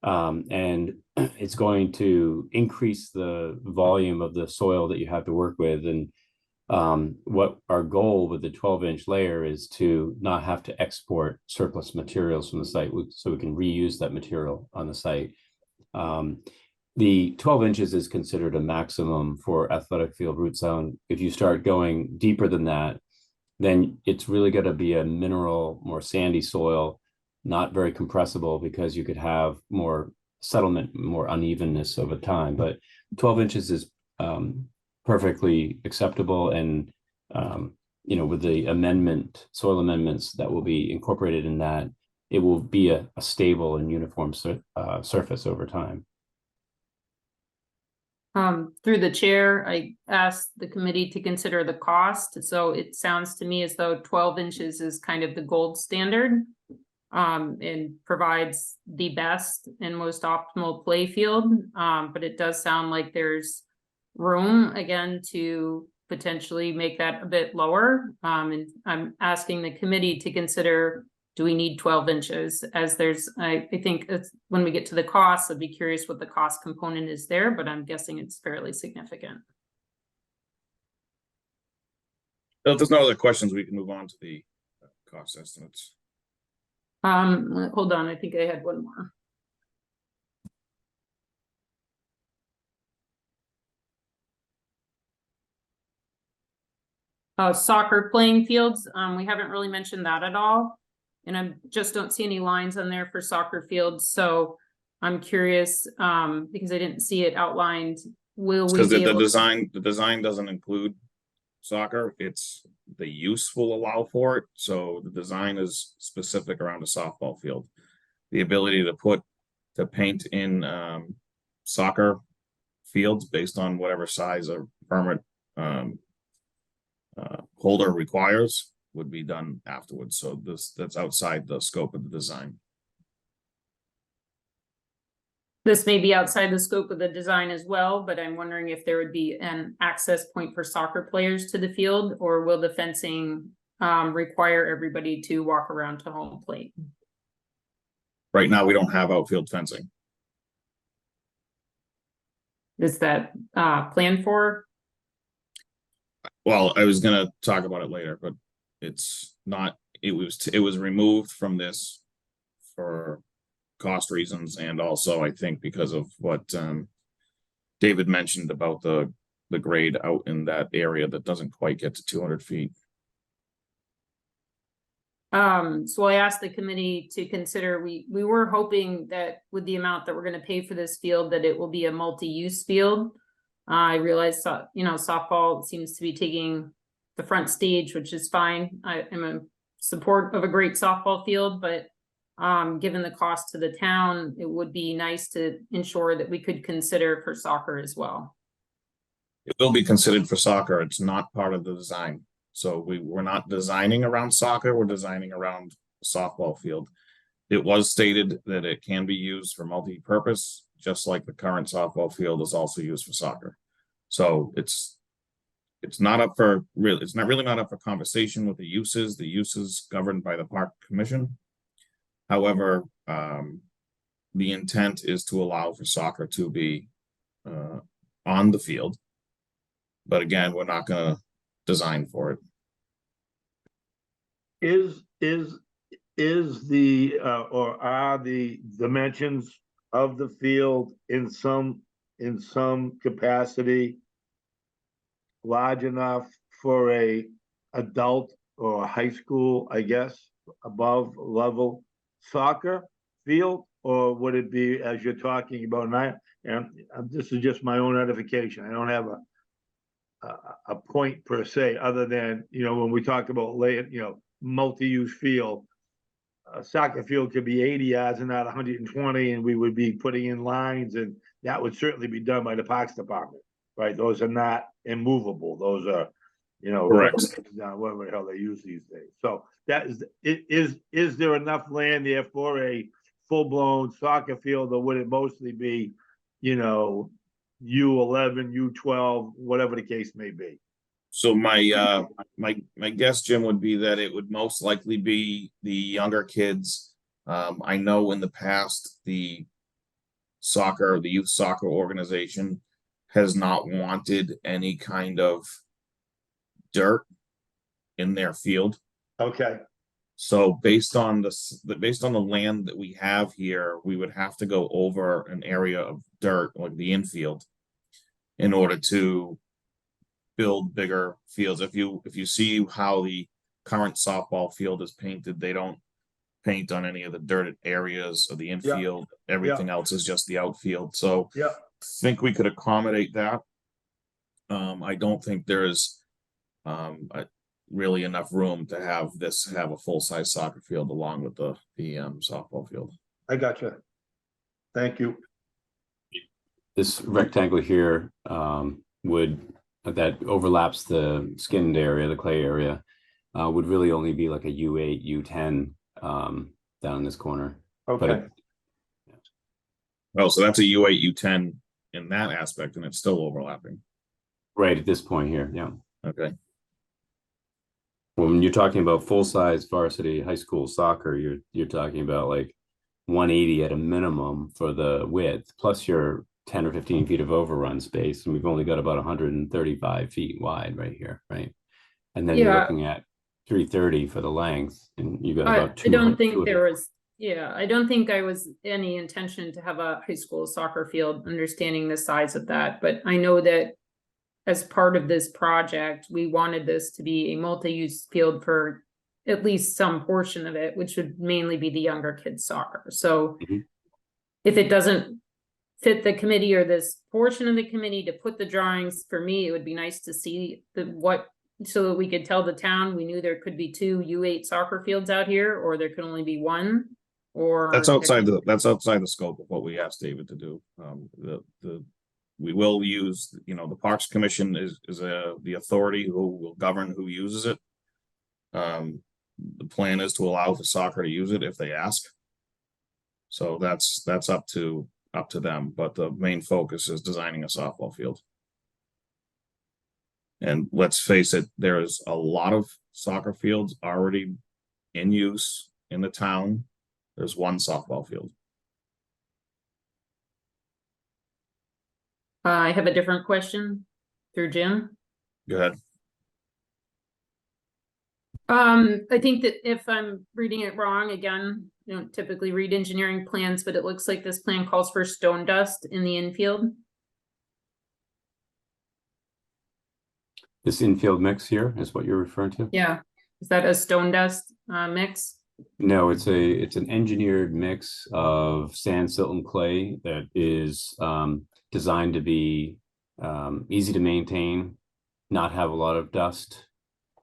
And it's going to increase the volume of the soil that you have to work with. And what our goal with the 12-inch layer is to not have to export surplus materials from the site, so we can reuse that material on the site. The 12 inches is considered a maximum for athletic field root zone. If you start going deeper than that, then it's really going to be a mineral, more sandy soil, not very compressible, because you could have more settlement, more unevenness over time. But 12 inches is perfectly acceptable. And, with the soil amendments that will be incorporated in that, it will be a stable and uniform surface over time. Through the chair, I asked the committee to consider the cost. So it sounds to me as though 12 inches is kind of the gold standard, and provides the best and most optimal play field. But it does sound like there's room again to potentially make that a bit lower. And I'm asking the committee to consider, do we need 12 inches? As I think when we get to the cost, I'd be curious what the cost component is there, but I'm guessing it's fairly significant. If there's no other questions, we can move on to the cost estimates. Hold on, I think I had one more. Soccer playing fields, we haven't really mentioned that at all. And I just don't see any lines on there for soccer fields, so I'm curious, because I didn't see it outlined. Will we Because be the able design doesn't include soccer, it's the use will allow for it. So the design is specific around a softball field. The ability to paint in soccer fields based on whatever size a permit holder requires would be done afterwards. So that's outside the scope of the design. This may be outside the scope of the design as well, but I'm wondering if there would be an access point for soccer players to the field, or will the fencing require everybody to walk around to home plate? Right now, we don't have outfield fencing. Is that planned for? Well, I was gonna talk about it later, but it's not, it was removed from this for cost reasons, and also I think because of what David mentioned about the grade out in that area that doesn't quite get to 200 feet. So I asked the committee to consider, we were hoping that with the amount that we're going to pay for this field, that it will be a multi-use field. I realized, softball seems to be taking the front stage, which is fine. I am in support of a great softball field, but given the cost to the town, it would be nice to ensure that we could consider for soccer as well. It will be considered for soccer. It's not part of the design. So we're not designing around soccer, we're designing around a softball field. It was stated that it can be used for multi-purpose, just like the current softball field is also used for soccer. So it's not up for real, it's not really not up for conversation with the uses governed by the Park Commission. However, the intent is to allow for soccer to be on the field. But again, we're not gonna design for it. Is the, or are the dimensions of the field in some capacity large enough for a adult or a high school, I guess, above level soccer field? Or would it be, as you're talking about now, and this is just my own edification, I don't have a point per se, other than, when we talk about multi-use field, a soccer field could be 80 yards and not 120, and we would be putting in lines, and that would certainly be done by the Parks Department, right? Those are not immovable. Those are, Correct. whatever the hell they use these days. So that is there enough land there for a full-blown soccer field, or would it mostly be, U11, U12, whatever the case may be? So my guess, Jim, would be that it would most likely be the younger kids. I know in the past the youth soccer organization has not wanted any kind of dirt in their field. Okay. So based on the land that we have here, we would have to go over an area of dirt, like the infield, in order to build bigger fields. If you see how the current softball field is painted, they don't paint on any of the dirted areas of the infield. Everything else is just the outfield. So I think we could accommodate that. I don't think there is really enough room to have a full-size soccer field along with the softball field. I got you. Thank you. This rectangle here that overlaps the skinned area, the clay area, would really only be like a U8, U10 down in this corner. Okay. Oh, so that's a U8, U10 in that aspect, and it's still overlapping. Right at this point here, yeah. Okay. When you're talking about full-size varsity high school soccer, you're talking about like 180 at a minimum for the width, plus your 10 or 15 feet of overrun space, and we've only got about 135 feet wide right here, right? And then you're looking at 330 for the length, and you got about 200. I don't think there was, I don't think I was any intention to have a high school soccer field, understanding the size of that, but I know that as part of this project, we wanted this to be a multi-use field for at least some portion of it, which would mainly be the younger kids soccer. So if it doesn't fit the committee or this portion of the committee to put the drawings, for me, it would be nice to see so that we could tell the town we knew there could be 2 U8 soccer fields out here, or there could only be 1. Or that's outside the scope of what we asked David to do. We will use, the Parks Commission is the authority who will govern who uses it. The plan is to allow for soccer to use it if they ask. So that's up to them, but the main focus is designing a softball field. And let's face it, there is a lot of soccer fields already in use in the town. There's one softball field. I have a different question through Jim. Go ahead. I think that if I'm reading it wrong, again, you don't typically read engineering plans, but it looks like this plan calls for stone dust in the infield. This infield mix here is what you're referring to? Yeah. Is that a stone dust mix? No, it's an engineered mix of sand, silt, and clay that is designed to be easy to maintain, not have a lot of dust,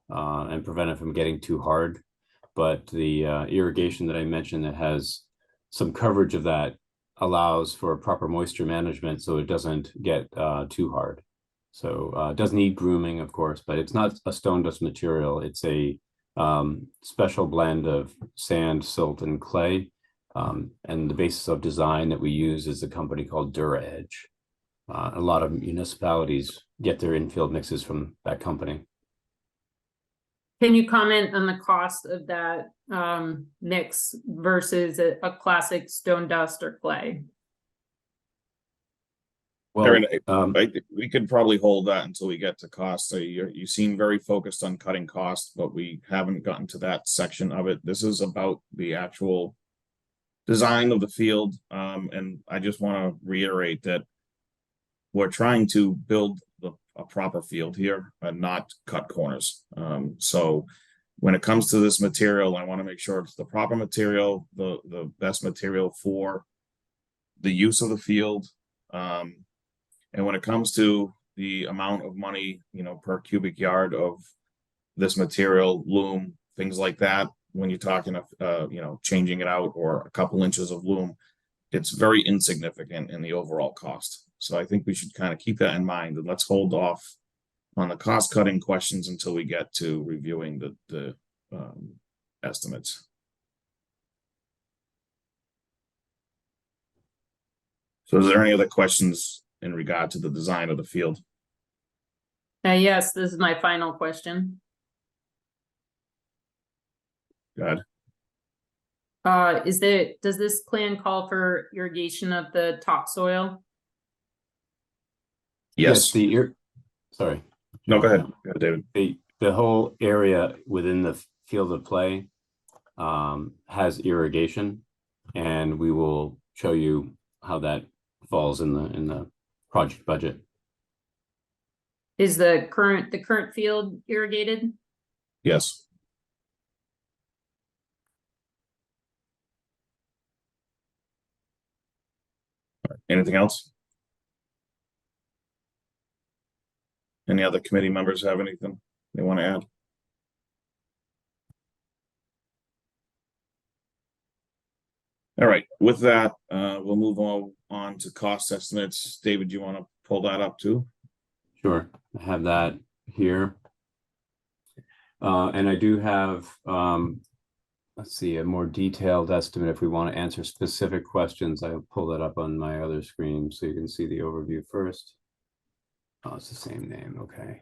and prevent it from getting too hard. But the irrigation that I mentioned that has some coverage of that allows for proper moisture management so it doesn't get too hard. So it does need grooming, of course, but it's not a stone dust material. It's a special blend of sand, silt, and clay. And the basis of design that we use is a company called Dura Edge. A lot of municipalities get their infield mixes from that company. Can you comment on the cost of that mix versus a classic stone dust or clay? Well, Aaron, I think we could probably hold that until we get to cost. So you seem very focused on cutting costs, but we haven't gotten to that section of it. This is about the actual design of the field. And I just want to reiterate that we're trying to build a proper field here and not cut corners. So when it comes to this material, I want to make sure it's the proper material, the best material for the use of the field. And when it comes to the amount of money, per cubic yard of this material, loom, things like that, when you're talking, changing it out or a couple inches of loom, it's very insignificant in the overall cost. So I think we should kind of keep that in mind, and let's hold off on the cost cutting questions until we get to reviewing the estimates. So is there any other questions in regard to the design of the field? Yes, this is my final question. Good. Does this plan call for irrigation of the topsoil? Yes. Sorry. No, go ahead. Go ahead, David. The whole area within the field of play has irrigation, and we will show you how that falls in the project budget. Is the current field irrigated? Yes. Anything else? Any other committee members have anything they want to add? All right, with that, we'll move on to cost estimates. David, do you want to pull that up too? Sure, I have that here. And I do have, let's see, a more detailed estimate. If we want to answer specific questions, I'll pull that up on my other screen so you can see the overview first. Oh, it's the same name, okay.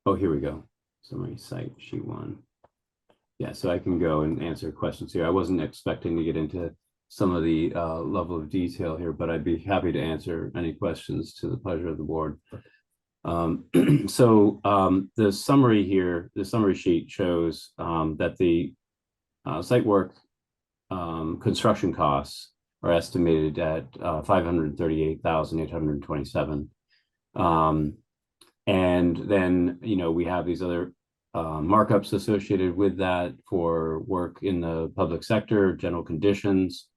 Oh, here we go. Summary site, sheet 1. Yeah, so I can go and answer questions here. I wasn't expecting to get into some of the level of detail here, but I'd be happy to answer any questions to the pleasure of the board. The summary here, the summary sheet shows that the site work construction costs are estimated at $538,827. And then, we have these other markups associated with that for work in the public sector, general conditions.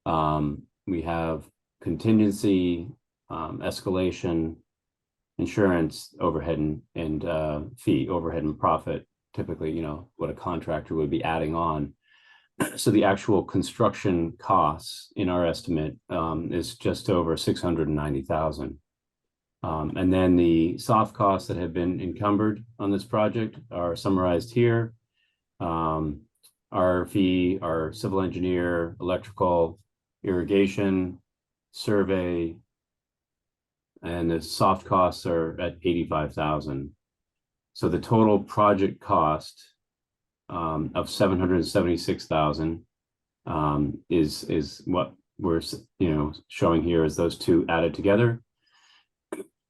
We have contingency, escalation, insurance, overhead and fee, overhead and profit, typically, what a contractor would be adding on. So the actual construction costs in our estimate is just over $690,000. And then the soft costs that have been encumbered on this project are summarized here. Our fee, our civil engineer, electrical, irrigation, survey, and the soft costs are at $85,000. So the total project cost of $776,000 is what we're showing here as those two added together.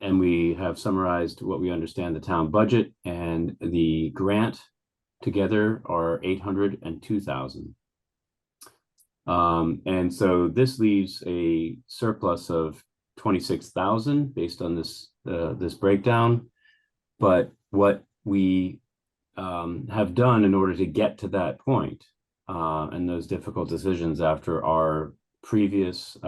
And we have summarized what we understand the town budget and the grant together are $802,000. And so this leaves a surplus of $26,000 based on this breakdown. But what we have done in order to get to that point and those difficult decisions after our previous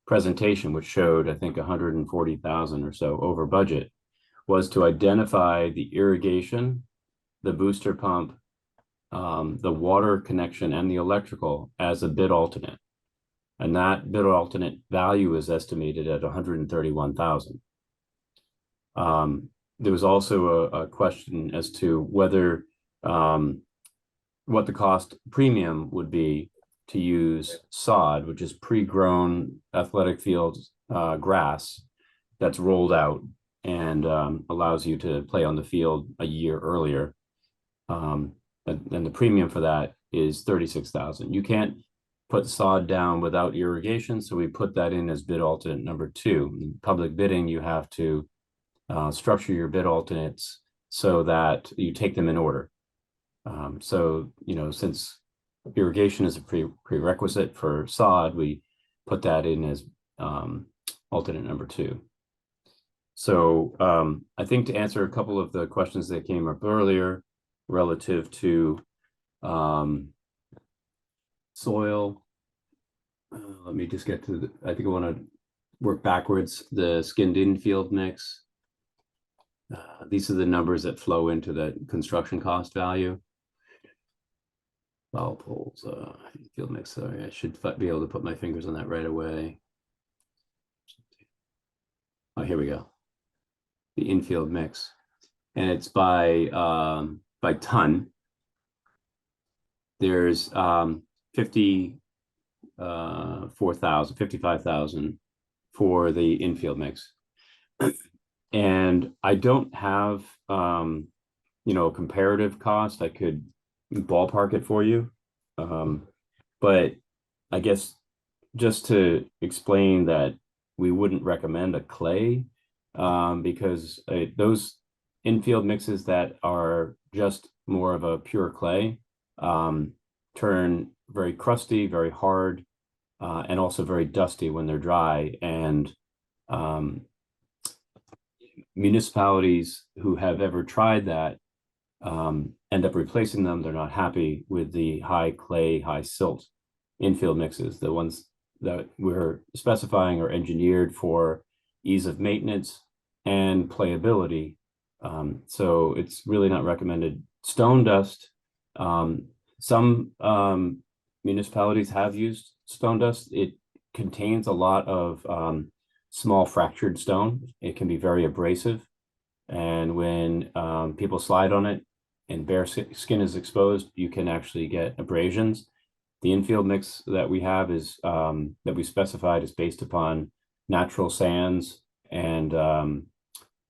presentation, which showed, I think, 140,000 or so over budget, was to identify the irrigation, the booster pump, the water connection, and the electrical as a bid alternate. And that bid alternate value is estimated at 131,000. There was also a question as to whether what the cost premium would be to use sod, which is pre-grown athletic field grass that's rolled out and allows you to play on the field a year earlier. And the premium for that is $36,000. You can't put sod down without irrigation, so we put that in as bid alternate number 2. In public bidding, you have to structure your bid alternates so that you take them in order. So, you know, since irrigation is a prerequisite for sod, we put that in as alternate number 2. So I think to answer a couple of the questions that came up earlier relative to soil, let me just get to I think I want to work backwards. The skinned infield mix. These are the numbers that flow into the construction cost value. Foul poles, field mix. Sorry, I should be able to put my fingers on that right away. Oh, here we go. The infield mix, and it's by ton. There's 55,000 for the infield mix. And I don't have, you know, a comparative cost. I could ballpark it for you. But I guess just to explain that we wouldn't recommend a clay because those infield mixes that are just more of a pure clay turn very crusty, very hard, and also very dusty when they're dry. And municipalities who have ever tried that end up replacing them. They're not happy with the high clay, high silt infield mixes. The ones that we're specifying are engineered for ease of maintenance and playability. So it's really not recommended. Stone dust, some municipalities have used stone dust. It contains a lot of small fractured stone. It can be very abrasive. And when people slide on it and bare skin is exposed, you can actually get abrasions. The infield mix that we have is that we specified is based upon natural sands and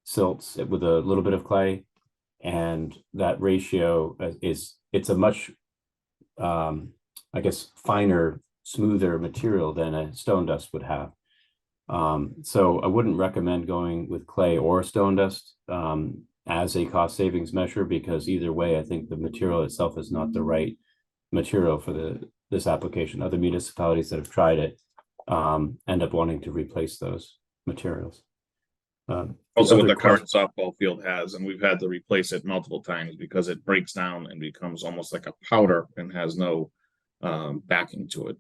silts with a little bit of clay. And that ratio it's a much, I guess, finer, smoother material than a stone dust would have. So I wouldn't recommend going with clay or stone dust as a cost savings measure, because either way, I think the material itself is not the right material for this application. Other municipalities that have tried it end up wanting to replace those materials. Also, what the current softball field has, and we've had to replace it multiple times because it breaks down and becomes almost like a powder and has no backing to it.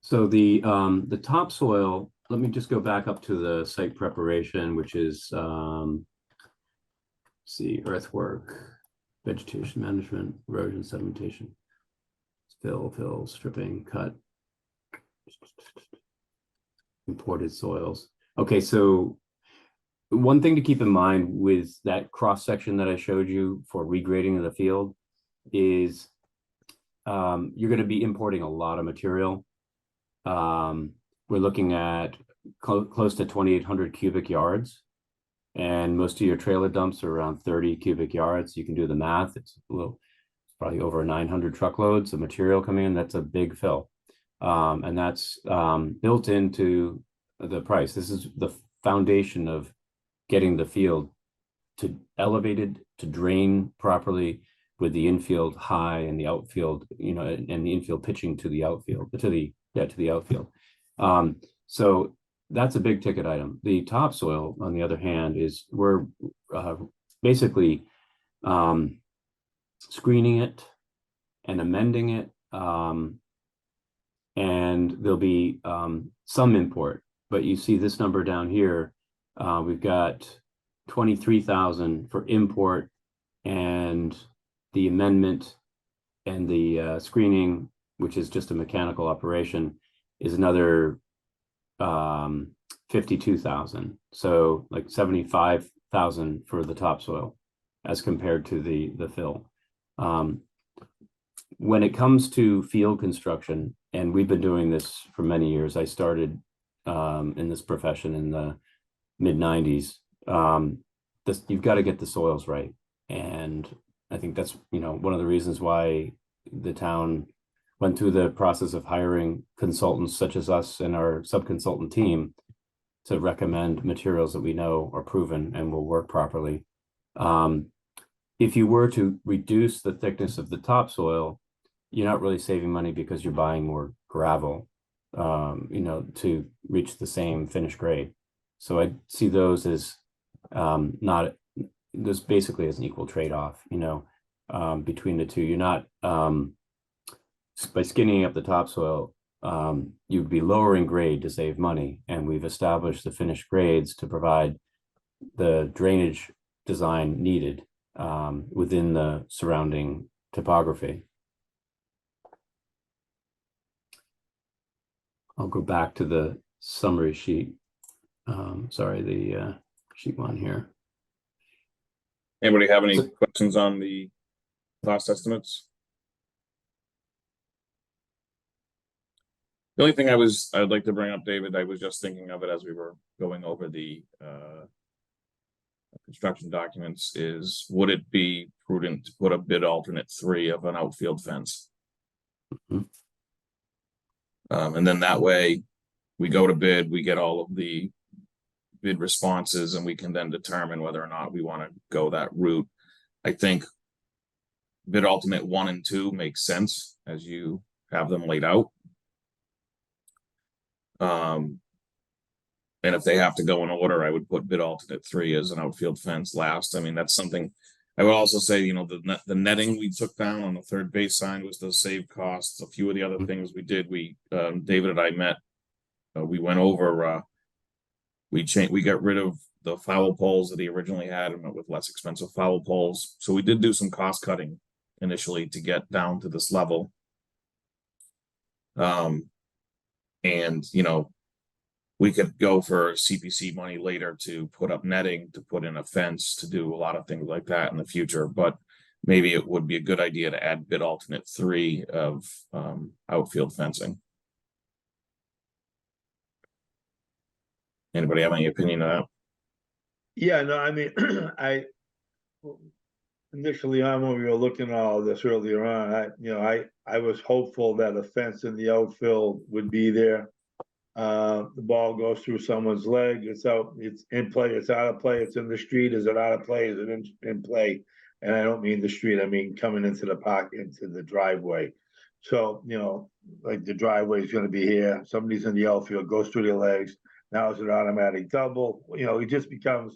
So the topsoil, let me just go back up to the site preparation, which is see, earthwork, vegetation management, erosion, sedimentation, fill, stripping, cut, imported soils. Okay, so one thing to keep in mind with that cross section that I showed you for regrading of the field is you're going to be importing a lot of material. We're looking at close to 2,800 cubic yards, and most of your trailer dumps are around 30 cubic yards. You can do the math. It's probably over 900 truckloads of material coming in. That's a big fill. And that's built into the price. This is the foundation of getting the field to elevated, to drain properly, with the infield high and the outfield, you know, and the infield pitching to the outfield, to the outfield. So that's a big ticket item. The topsoil, on the other hand, is we're basically screening it and amending it. And there'll be some import, but you see this number down here. We've got 23,000 for import, and the amendment and the screening, which is just a mechanical operation, is another 52,000. So like 75,000 for the topsoil as compared to the fill. When it comes to field construction, and we've been doing this for many years, I started in this profession in the mid-90s. You've got to get the soils right. And I think that's, one of the reasons why the town went through the process of hiring consultants such as us and our sub-consultant team to recommend materials that we know are proven and will work properly. If you were to reduce the thickness of the topsoil, you're not really saving money because you're buying more gravel, to reach the same finished grade. So I see those as not, this basically as an equal trade-off, between the two. You're not, by skinning up the topsoil, you'd be lowering grade to save money. And we've established the finished grades to provide the drainage design needed within the surrounding topography. I'll go back to the summary sheet. Sorry, the sheet one here. Anybody have any questions on the cost estimates? The only thing I'd like to bring up, David, I was just thinking of it as we were going over the construction documents, is would it be prudent to put a bid alternate 3 of an outfield fence? Mm-hmm. And then that way we go to bid, we get all of the bid responses, and we can then determine whether or not we want to go that route. I think bid alternate 1 and 2 makes sense as you have them laid out. And if they have to go in order, I would put bid alternate 3 as an outfield fence last. I mean, that's something I would also say, the netting we took down on the third base sign was to save costs. A few of the other things we did, David and I met, we went over, we got rid of the foul poles that he originally had and went with less expensive foul poles. So we did do some cost cutting initially to get down to this level. And we could go for CPC money later to put up netting, to put in a fence, to do a lot of things like that in the future. But maybe it would be a good idea to add bid alternate 3 of outfield fencing. Anybody have any opinion on that? Yeah, no, I mean, initially on when we were looking at all this earlier on, I was hopeful that a fence in the outfield would be there. The ball goes through someone's leg, it's out, it's in play, it's out of play, it's in the street, is it out of play, is it in play? And I don't mean the street, I mean coming into the park, into the driveway. So, like the driveway is gonna be here, somebody's in the outfield, goes through their legs, now it's an automatic double, it just becomes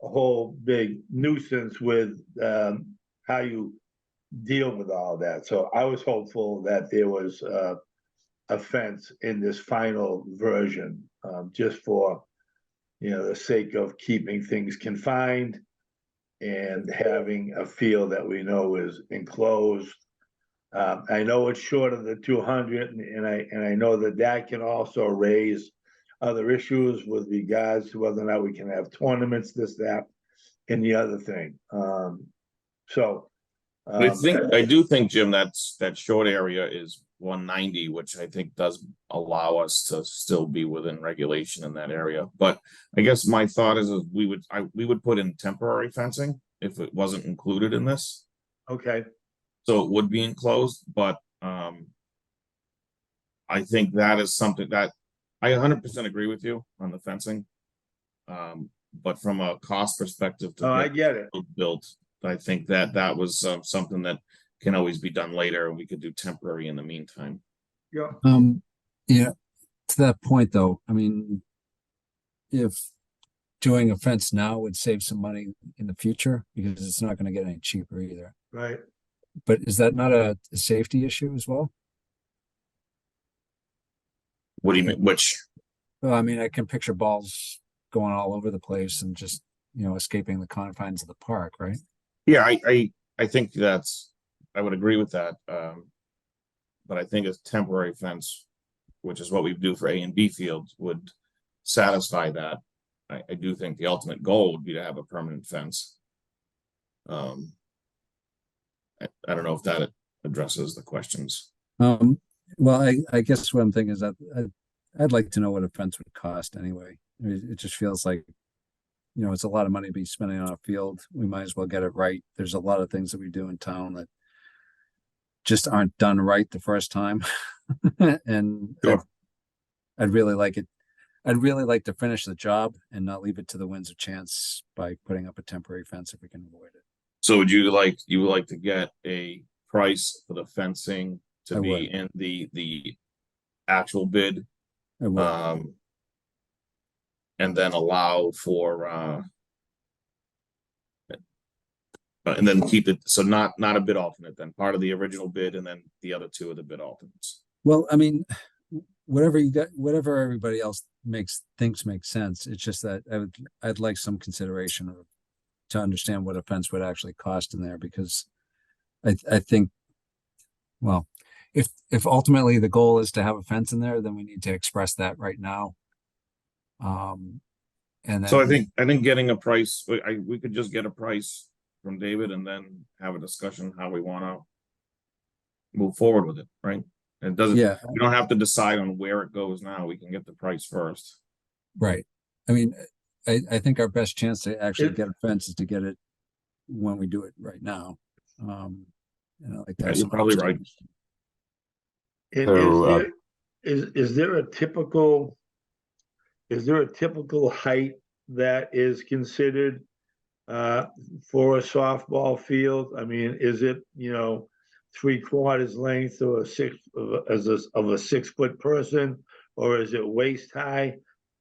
a whole big nuisance with how you deal with all that. So I was hopeful that there was a fence in this final version, just for the sake of keeping things confined and having a field that we know is enclosed. I know it's short of the 200, and I know that can also raise other issues with regards to whether or not we can have tournaments, this, that, and the other thing. I do think, Jim, that short area is 190, which I think does allow us to still be within regulation in that area. But I guess my thought is we would put in temporary fencing if it wasn't included in this. Okay. So it would be enclosed, but I think that is something that I 100% agree with you on the fencing. But from a cost perspective to I get it. built, I think that was something that can always be done later, and we could do temporary in the meantime. Yeah. Yeah, to that point though, I mean, if doing a fence now would save some money in the future, because it's not going to get any cheaper either. Right. But is that not a safety issue as well? What do you mean? Well, I mean, I can picture balls going all over the place and just, escaping the confines of the park, right? Yeah, I think I would agree with that. But I think a temporary fence, which is what we do for A and B fields, would satisfy that, I do think the ultimate goal would be to have a permanent fence. I don't know if that addresses the questions. Well, I guess what I'm thinking is that I'd like to know what a fence would cost anyway. I mean, it just feels like, you know, it's a lot of money to be spending on a field. We might as well get it right. There's a lot of things that we do in town that just aren't done right the first time. And Sure. I'd really like it. I'd really like to finish the job and not leave it to the winds of chance by putting up a temporary fence if we can avoid it. So would you like to get a price for the fencing to I be would. in the actual bid? I would. And then allow for and then keep it, so not a bid alternate, then part of the original bid, and then the other two of the bid alternates. Well, I mean, whatever you got, whatever everybody else thinks makes sense. It's just that I'd like some consideration to understand what a fence would actually cost in there, because I think, well, if ultimately the goal is to have a fence in there, then we need to express that right now. And then, So I think getting a price, we could just get a price from David and then have a discussion how we want to move forward with it, right? And it doesn't, yeah, we don't have to decide on where it goes now. We can get the price first. right. I mean, I think our best chance to actually If- get a fence is to get it when we do it right now. You know, like Yeah, that's you're probably right. And So, is there a typical height that is considered for a softball field? I mean, is it, you know, 3/4 length or of a 6 foot person, or is it waist high?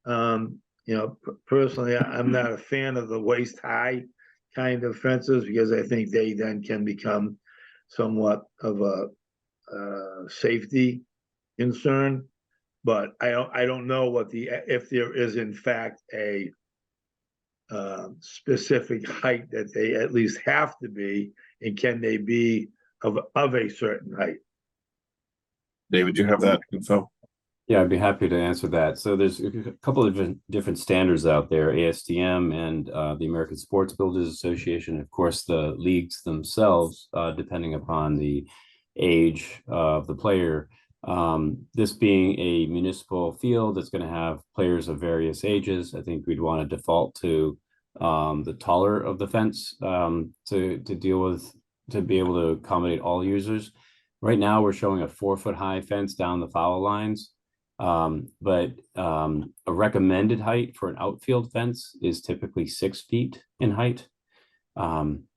You know, personally, I'm not a fan of the waist high kind of fences, because I think they then can become somewhat of a safety concern. But I don't know if there is in fact a specific height that they at least have to be, and can they be of a certain height? David, you have that info? Yeah, I'd be happy to answer that. So there's a couple of different standards out there, ASTM and the American Sports Builders Association. Of course, the leagues themselves, depending upon the age of the player. This being a municipal field that's going to have players of various ages, I think we'd want to default to the taller of the fence to deal with, to be able to accommodate all users. Right now, we're showing a 4-foot high fence down the foul lines. But a recommended height for an outfield fence is typically 6 feet in height.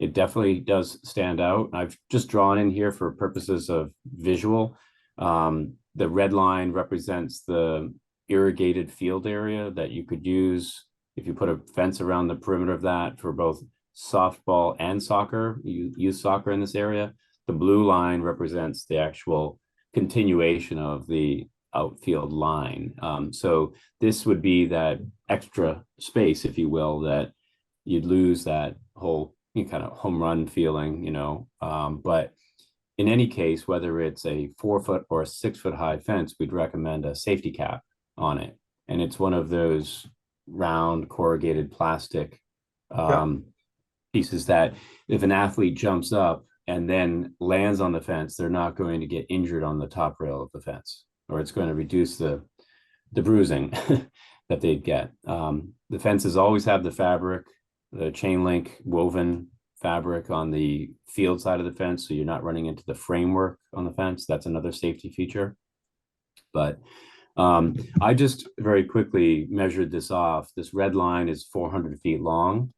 It definitely does stand out. I've just drawn in here for purposes of visual. The red line represents the irrigated field area that you could use if you put a fence around the perimeter of that for both softball and soccer. You use soccer in this area. The blue line represents the actual continuation of the outfield line. So this would be that extra space, if you will, that you'd lose that whole kind of home run feeling, you know. But in any case, whether it's a 4-foot or a 6-foot high fence, we'd recommend a safety cap on it. And it's one of those round corrugated plastic pieces that if an athlete jumps up and then lands on the fence, they're not going to get injured on the top rail of the fence, or it's going to reduce the bruising that they'd get. The fences always have the fabric, the chain link woven fabric on the field side of the fence, so you're not running into the framework on the fence. That's another safety feature. But I just very quickly measured this off. This red line is 400 feet long,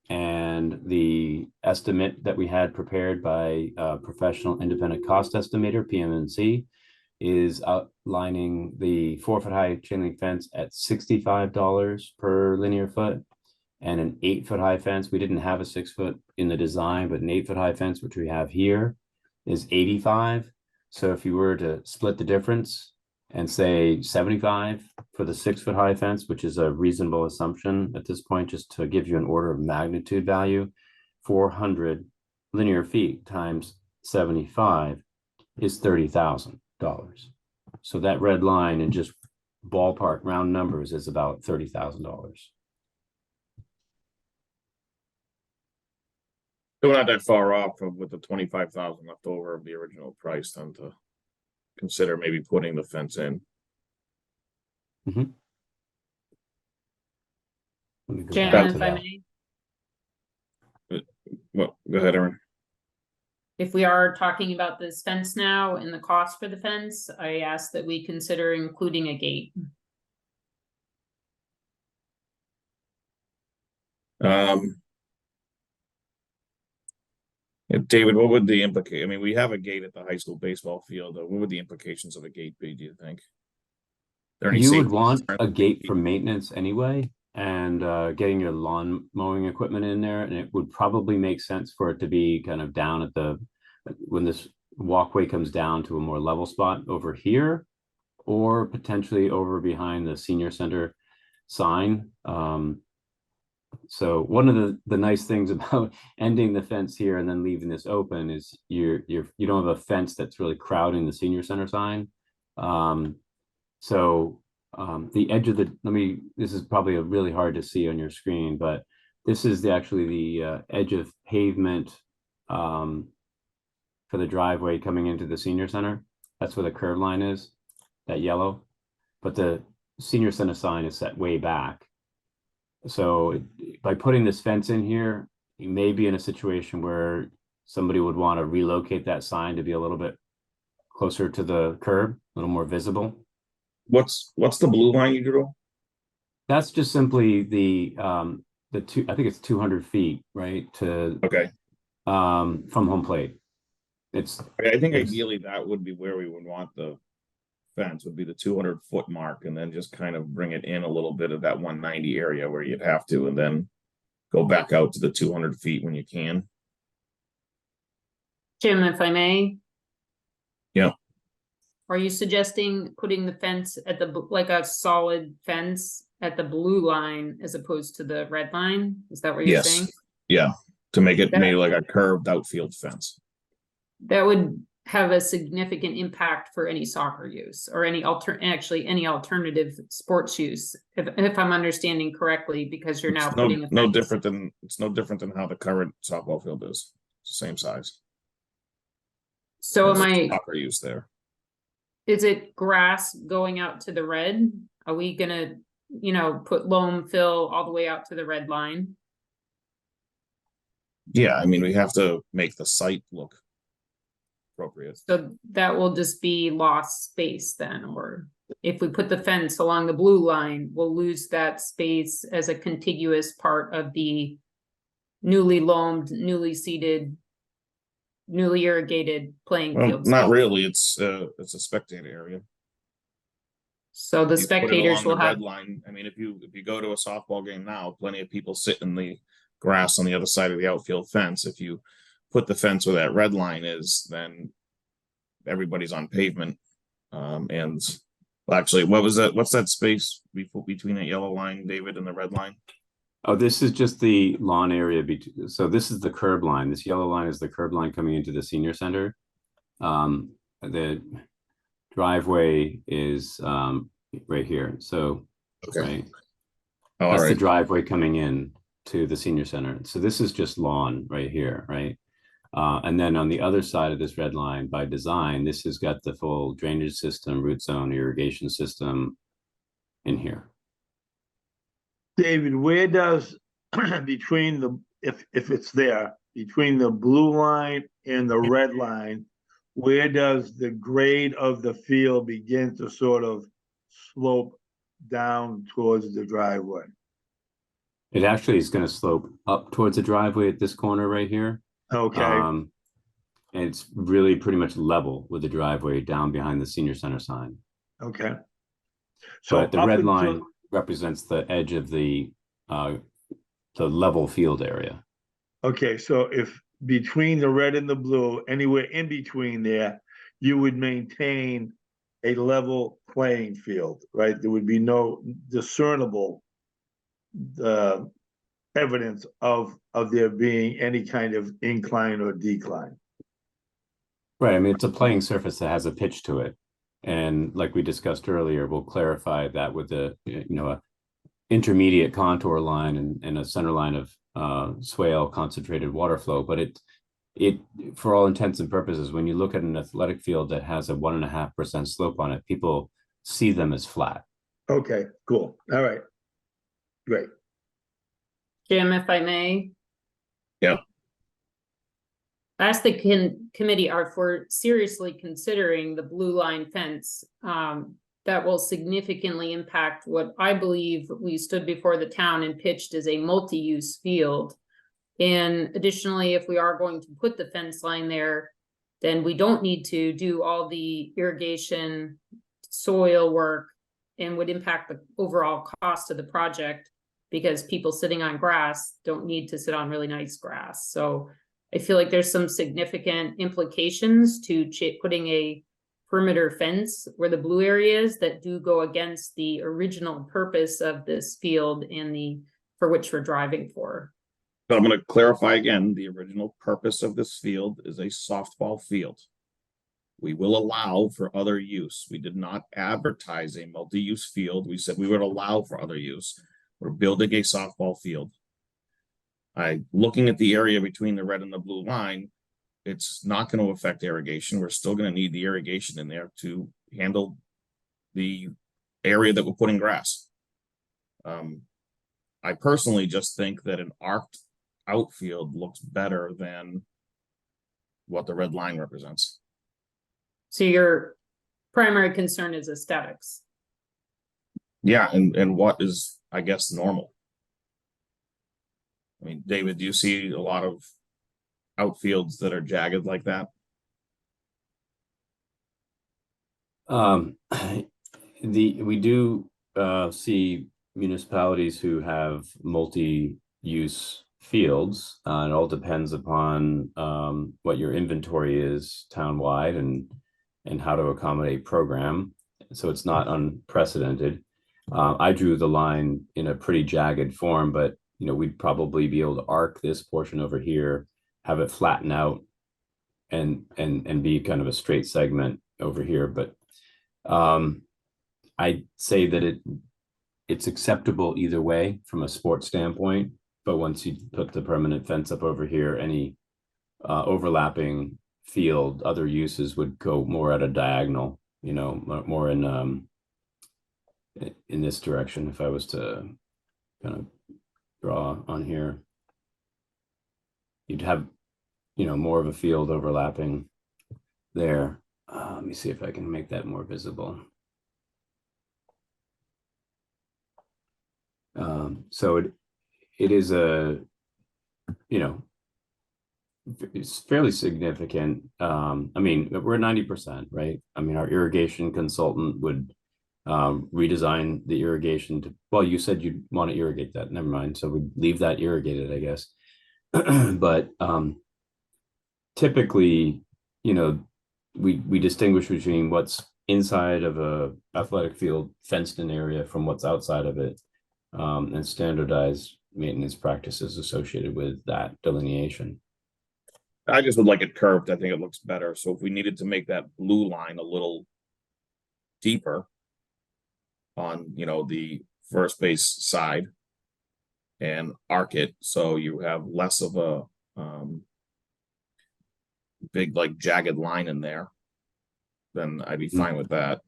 and the estimate that we had prepared by a professional independent cost estimator, PMNC, is outlining the 4-foot high chain link fence at $65 per linear foot, and an 8-foot high fence. We didn't have a 6-foot in the design, but an 8-foot high fence, which we have here, is $85. So if you were to split the difference and say 75 for the 6-foot high fence, which is a reasonable assumption at this point, just to give you an order of magnitude value, 400 linear feet times 75 is $30,000. So that red line, in just ballpark round numbers is about $30,000. We're not that far off of with the 25,000 left over of the original price then to consider maybe putting the fence in. Let me go back Shannon, to if I that. may, Well, go ahead, Erin. if we are talking about this fence now and the cost for the fence, I ask that we consider including a gate. David, what would the implicate? I mean, we have a gate at the high school baseball field. What would the implications of a gate be, do you think? There any You would safety want concerns? a gate for maintenance anyway, and getting your lawn mowing equipment in there, and it would probably make sense for it to be kind of down at the, when this walkway comes down to a more level spot over here, or potentially over behind the senior center sign. So one of the nice things about ending the fence here and then leaving this open is you don't have a fence that's really crowding the senior center sign. So the edge of the, this is probably really hard to see on your screen, but this is actually the edge of pavement for the driveway coming into the senior center. That's where the curb line is, that yellow. But the senior center sign is set way back. So by putting this fence in here, you may be in a situation where somebody would want to relocate that sign to be a little bit closer to the curb, a little more visible. What's the blue line you drew? That's just simply the two, I think it's 200 feet, right? To Okay. from home plate. It's, I think Yes. ideally that would be where we would want the fence, would be the 200-foot mark, and then just kind of bring it in a little bit of that 190 area where you'd have to, and then go back out to the 200 feet when you can. Jim, if I may? Yeah. Are you suggesting putting the fence at the, like a solid fence at the blue line as opposed to the red line? Is that what you're Yes. saying? Yeah, to make it That- maybe like a curved outfield fence. That would have a significant impact for any soccer use or any any alternative sports use, if I'm understanding correctly, because you're now It's putting a no fence. different than it's no different than how the current softball field is. It's the same size. So am There's I, soccer use there. is it grass going out to the red? Are we gonna, put loam fill all the way out to the red line? Yeah, I mean, we have to make the site look appropriate. So that will just be lost space then, or if we put the fence along the blue line, we'll lose that space as a contiguous part of the newly loamed, newly seeded, newly irrigated playing Well, field. not space. really. It's a spectator area. So the You put it spectators along will the have, red line. I mean, if you go to a softball game now, plenty of people sit in the grass on the other side of the outfield fence. If you put the fence where that red line is, then everybody's on pavement. And well, actually, what's that space between that yellow line, David, and the red line? oh, this is just the lawn area. So this is the curb line. This yellow line is the curb line coming into the senior center. The driveway is right here. So, Okay. right. Oh, all That's the right. driveway coming in to the senior center. So this is just lawn right here, right? And then on the other side of this red line, by design, this has got the full drainage system, root zone, irrigation system in here. David, where does, between the, if it's there, between the blue line and the red line, where does the grade of the field begin to sort of slope down towards the driveway? It actually is going to slope up towards the driveway at this corner right here. Okay, And it's really pretty much level with the driveway down behind the senior center sign. okay. So But the up red until- line represents the edge of the level field area. Okay, so if between the red and the blue, anywhere in between there, you would maintain a level playing field, right? There would be no discernible evidence of there being any kind of incline or decline. Right. I mean, it's a playing surface that has a pitch to it. And like we discussed earlier, we'll clarify that with a intermediate contour line and a center line of swale concentrated water flow. But it for all intents and purposes, when you look at an athletic field that has a 1.5% slope on it, people see them as flat. Okay, cool. All right. Great. Jim, if I may. Yeah. I asked the committee are for seriously considering the blue line fence that will significantly impact what I believe we stood before the town and pitched as a multi-use field. And additionally, if we are going to put the fence line there, then we don't need to do all the irrigation, soil work, and would impact the overall cost of the project because people sitting on grass don't need to sit on really nice grass. So I feel like there's some significant implications to putting a perimeter fence where the blue area is that do go against the original purpose of this field and for which we're driving for. So I'm going to clarify again, the original purpose of this field is a softball field. We will allow for other use. We did not advertise a multi-use field. We said we would allow for other use. We're building a softball field. Looking at the area between the red and the blue line, it's not going to affect irrigation. We're still going to need the irrigation in there to handle the area that we're putting grass. I personally just think that an arced outfield looks better than what the red line represents. So your primary concern is aesthetics. Yeah, and what is, I guess, normal? I mean, David, do you see a lot of outfields that are jagged like that? We do see municipalities who have multi-use fields. It all depends upon what your inventory is townwide and how to accommodate program. So it's not unprecedented. I drew the line in a pretty jagged form, but we'd probably be able to arc this portion over here, have it flatten out and be kind of a straight segment over here. But I'd say that it's acceptable either way from a sports standpoint. But once you put the permanent fence up over here, any overlapping field, other uses would go more at a diagonal, more in this direction. If I was to kind of draw on here, you'd have, more of a field overlapping there. Let me see if I can make that more visible. So it is it's fairly significant. I mean, we're at 90%, right? I mean, our irrigation consultant would redesign the irrigation to, well, you said you'd want to irrigate that. Never mind. So we'd leave that irrigated, I guess. But typically, we distinguish between what's inside of a athletic field fenced in area from what's outside of it, and standardize maintenance practices associated with that delineation. I just would like it curved. I think it looks better. So if we needed to make that blue line a little deeper on, the first base side and arc it so you have less of a big, like, jagged line in there, then I'd be fine with that.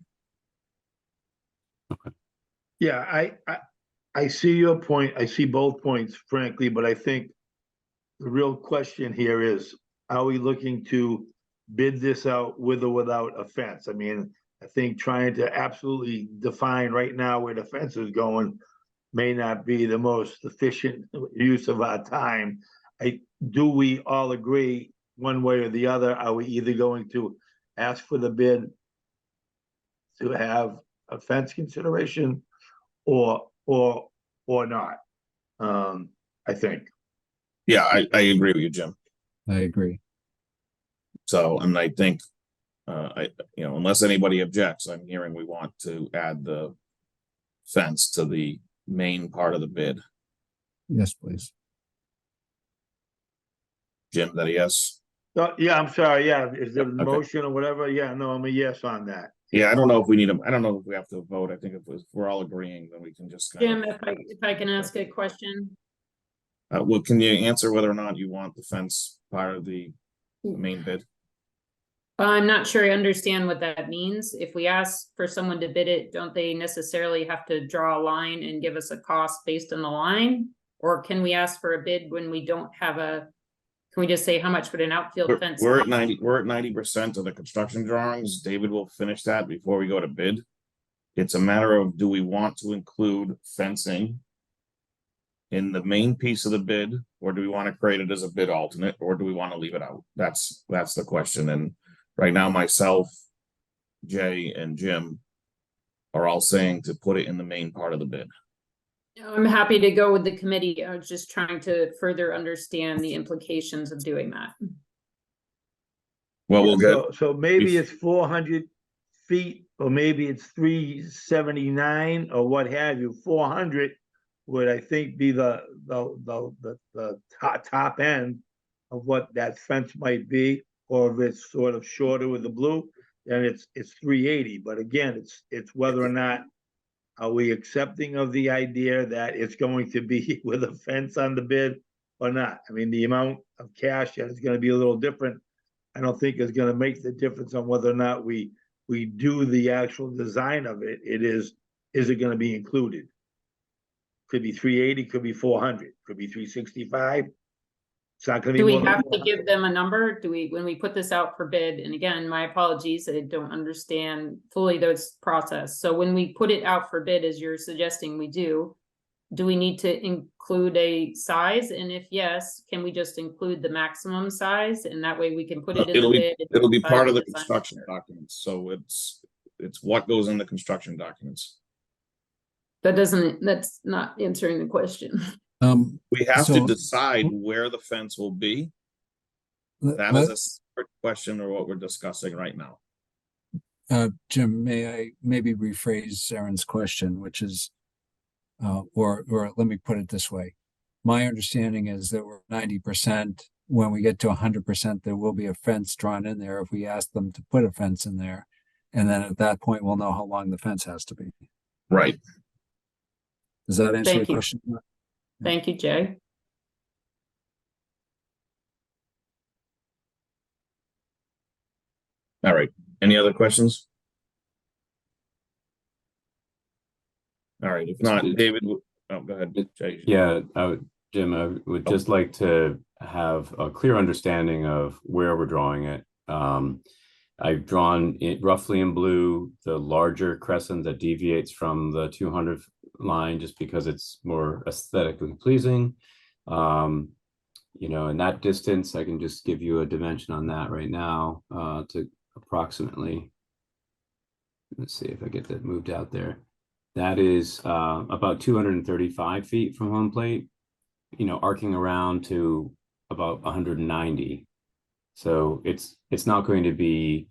Yeah, I see your point. I see both points, frankly, but I think the real question here is, are we looking to bid this out with or without a fence? I mean, I think trying to absolutely define right now where the fence is going may not be the most efficient use of our time. Do we all agree one way or the other? Are we either going to ask for the bid to have a fence consideration or not? I think. Yeah, I agree with you, Jim. I agree. So, and I think, unless anybody objects, I'm hearing we want to add the fence to the main part of the bid. Yes, please. Jim, that a yes? Yeah, I'm sorry. Yeah, is there a Okay. motion or whatever? Yeah, no, I'm a yes on that. Yeah, I don't know if we need I don't know if we have to vote. I think if we're all agreeing, then we can just. Jim, if I can ask a question. Well, can you answer whether or not you want the fence part of the main bid? I'm not sure I understand what that means. If we ask for someone to bid it, don't they necessarily have to draw a line and give us a cost based on the line? Or can we ask for a bid when we don't have can we just say how much would an outfield fence? We're at cost? 90% of the construction drawings. David will finish that before we go to bid. It's a matter of, do we want to include fencing in the main piece of the bid, or do we want to create it as a bid alternate, or do we want to leave it out? That's the question. And right now, myself, Jay, and Jim are all saying to put it in the main part of the bid. I'm happy to go with the committee. I was just trying to further understand the implications of doing that. Well, we'll get, So maybe it's 400 feet, or maybe it's 379, or what have you. 400 would, I think, be the top end of what that fence might be, or if it's sort of shorter with the blue, then it's 380. But again, it's whether or not are we accepting of the idea that it's going to be with a fence on the bid or not. I mean, the amount of cash that is going to be a little different. I don't think is going to make the difference on whether or not we do the actual design of it. Is it going to be included? Could be 380, could be 400, could be 365. It's not going to be. Do we more than have to 400. give them a number? When we put this out for bid, and again, my apologies, I don't understand fully this process. So when we put it out for bid, as you're suggesting we do we need to include a size? And if yes, can we just include the maximum size? And that way we can put it in the bid. It'll be part of the design. construction documents. So it's what goes in the construction documents. That's not answering the question. We have So- to decide where the fence will be. That is a separate question or what we're discussing right now. Jim, may I maybe rephrase Aaron's question, which is, or let me put it this way. My understanding is that we're 90%. When we get to 100%, there will be a fence drawn in there if we ask them to put a fence in there. And then at that point, we'll know how long the fence has to be. Right. Does that answer your Thank you. question? Thank you, Jay. All right. Any other questions? All right. If not, David, oh, go ahead. Jay. Yeah, Jim, I would just like to have a clear understanding of where we're drawing it. I've drawn it roughly in blue, the larger crescent that deviates from the 200 line, just because it's more aesthetically pleasing. You know, in that distance, I can just give you a dimension on that right now, to approximately, let's see if I get that moved out there. That is about 235 feet from home plate, you know, arcing around to about 190. So it's not going to be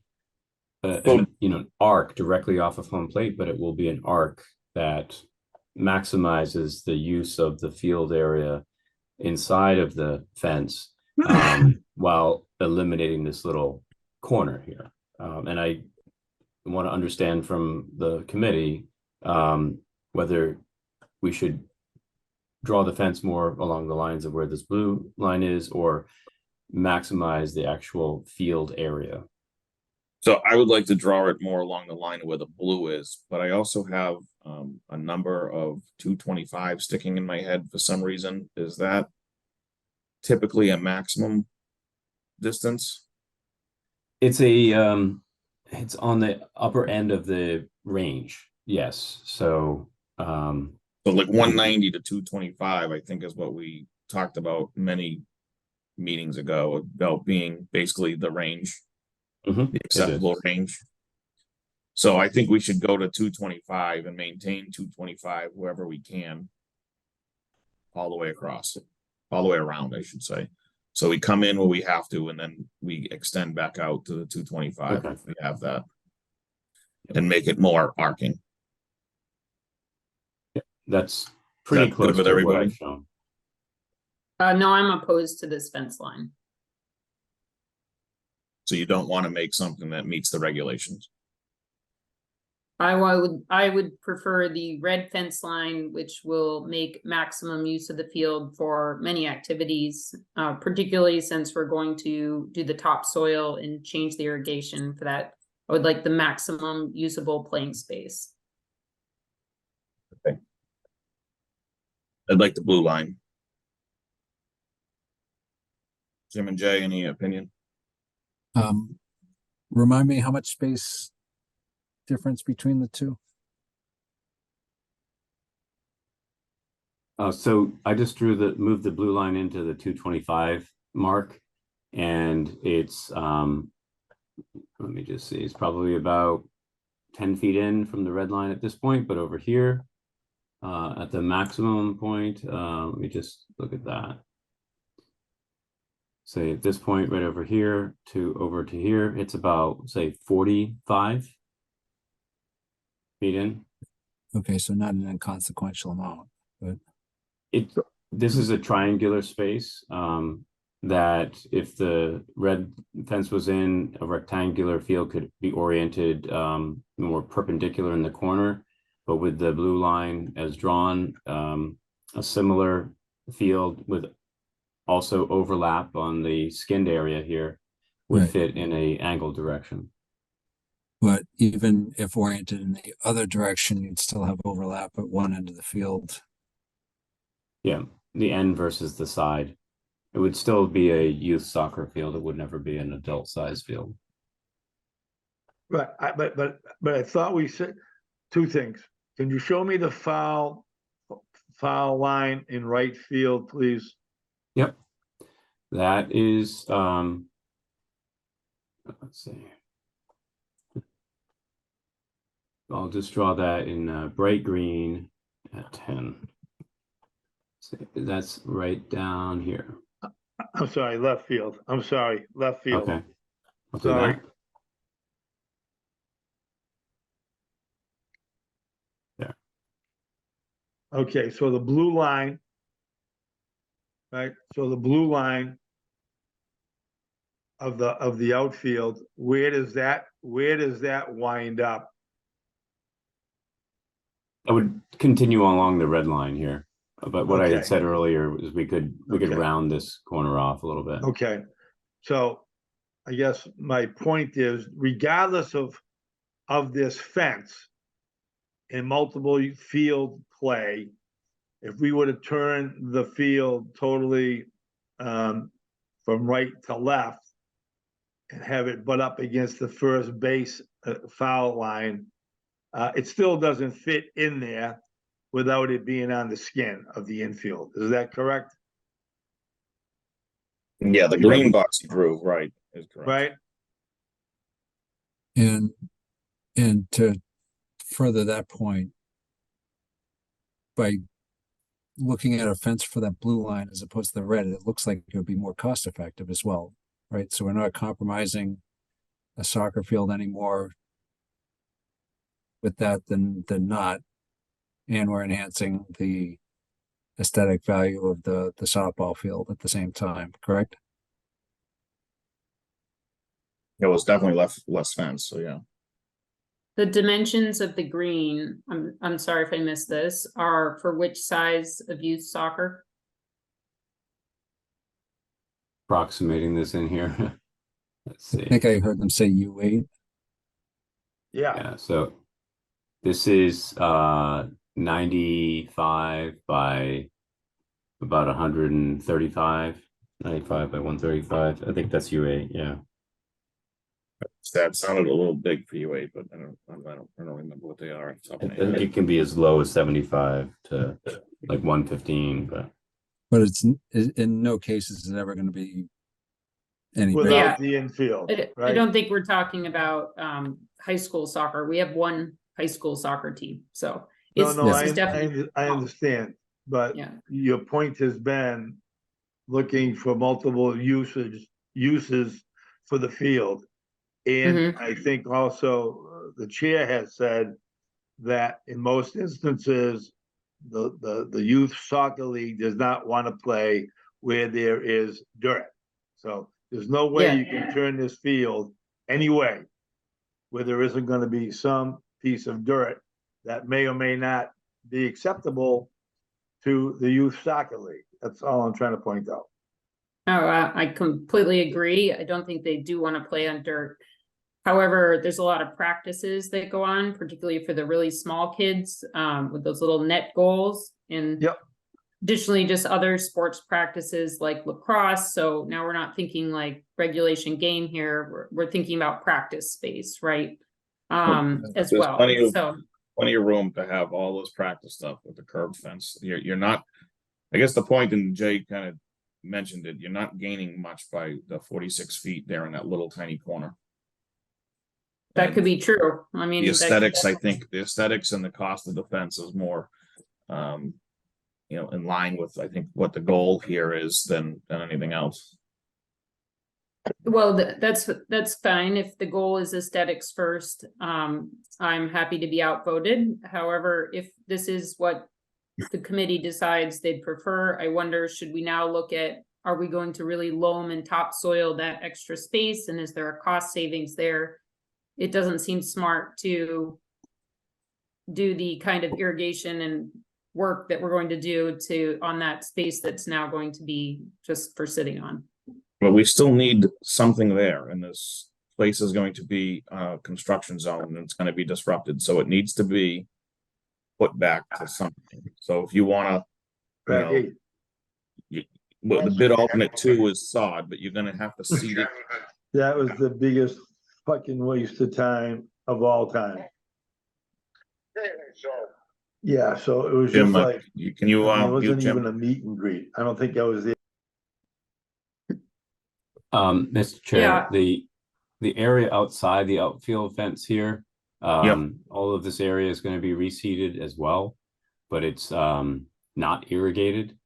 you know, arc directly off of home plate, but it will be an arc that maximizes the use of the field area inside of the fence, while eliminating this little corner here. And I want to understand from the committee whether we should draw the fence more along the lines of where this blue line is, or maximize the actual field area. So I would like to draw it more along the line of where the blue is, but I also have a number of 225 sticking in my head for some reason. Is that typically a maximum distance? It's it's on the upper end of the range. Yes. So, So like 190 to 225, I think is what we talked about many meetings ago, about being basically the range, the acceptable range. So I think we should go to 225 and maintain 225 wherever we can, all the way across, all the way around, I should say. So we come in where we have to, and then we extend back out to the 225 if we have that, and make it more arcing. That's pretty That close good with to what everybody? I've shown. No, I'm opposed to this fence line. So you don't want to make something that meets the regulations. I would prefer the red fence line, which will make maximum use of the field for many activities, particularly since we're going to do the topsoil and change the irrigation for that. I would like the maximum usable playing space. I'd like the blue line. Jim and Jay, any opinion? Remind me how much space difference between the two? So I just moved the blue line into the 225 mark, and it's, let me just see, it's probably about 10 feet in from the red line at this point, but over here, at the maximum point, let me just look at that. Say at this point, right over here to over to here, it's about, say, 45 feet in. Okay, so not an inconsequential amount, but This is a triangular space, that if the red fence was in, a rectangular field could be oriented more perpendicular in the corner, but with the blue line as drawn, a similar field with also overlap on the skinned area here would Right. fit in a angled direction. but even if oriented in the other direction, you'd still have overlap at one end of the field. Yeah, the end versus the side. It would still be a youth soccer field. It would never be an adult size field. Right, but I thought we said two things. Can you show me the foul line in right field, please? Yep. That is, let's see. I'll just draw that in bright green at 10. So that's right down here. I'm sorry, left field. I'm sorry, left field. Okay. I'll do Sorry. that. Okay, so the blue line. Right, so the blue line of the outfield, where does that wind up? I would continue along the red line here. But what I had Okay. said earlier was we could Okay. round this corner off a little bit. Okay, so I guess my point is, regardless of this fence in multiple field play, if we were to turn the field totally from right to left and have it butt up against the first base foul line, it still doesn't fit in there without it being on the skin of the infield. Is that correct? Yeah, the green box drew, right, is correct. Right? And to further that point, by looking at a fence for that blue line as opposed to the red, it looks like it would be more cost effective as well, right? So we're not compromising a soccer field anymore with that than not, and we're enhancing the aesthetic value of the softball field at the same time, correct? It was definitely less fence, so yeah. The dimensions of the green, I'm sorry if I missed this, are for which size of youth soccer? Approximating this in here. Let's I see. think I heard them say U8. Yeah, Yeah, so this is 95 by about 135, 95 by 135. I think that's U8, yeah. That sounded a little big for U8, but I don't remember what they are. off the top I of my think head. it can be as low as 75 to like 115, But it's in no case is it ever going to be any bigger. Yeah. without the infield, I right? don't think we're talking about high school soccer. We have one high school soccer team, so No, it's no, this is definitely. I understand, but Yeah. your point has been looking for multiple uses for the field. And I think also the chair has said that in most instances, the youth soccer league does not want to play where there is dirt. So there's no way Yeah. you can turn this field anyway where there isn't going to be some piece of dirt that may or may not be acceptable to the youth soccer league. That's all I'm trying to point out. Oh, I completely agree. I don't think they do want to play on dirt. However, there's a lot of practices that go on, particularly for the really small kids, with those little net goals and Yep. additionally just other sports practices like lacrosse. So now we're not thinking like regulation game here. We're thinking about practice space, right? As There's well. plenty of- So Plenty of room to have all this practice stuff with the curb fence. You're not, I guess the point, and Jay kind of mentioned it, you're not gaining much by the 46 feet there in that little tiny corner. that could be true. I mean, The that- aesthetics, I think, the aesthetics and the cost of the fence is more, in line with, I think, what the goal here is than anything else. Well, that's fine. If the goal is aesthetics first, I'm happy to be outvoted. However, if this is what the committee decides they'd prefer, I wonder, should we now look at, are we going to really loam and topsoil that extra space? And is there a cost savings there? It doesn't seem smart to do the kind of irrigation and work that we're going to do on that space that's now going to be just for sitting on. But we still need something there, and this place is going to be a construction zone, and it's gonna be disrupted, so it needs to be put back to something. So if you wanna, Right. well, the bid alternate 2 is sod, but you're gonna have to seed it. That was the biggest fucking waste of time of all time. Yeah, so it was Jim, just like, can you, it mute wasn't Jim? even a meet and greet. I don't think I was there. Mr. Chair, Yeah. the area outside the outfield fence here, all of this area is going to be reseeded as well, but it's not irrigated.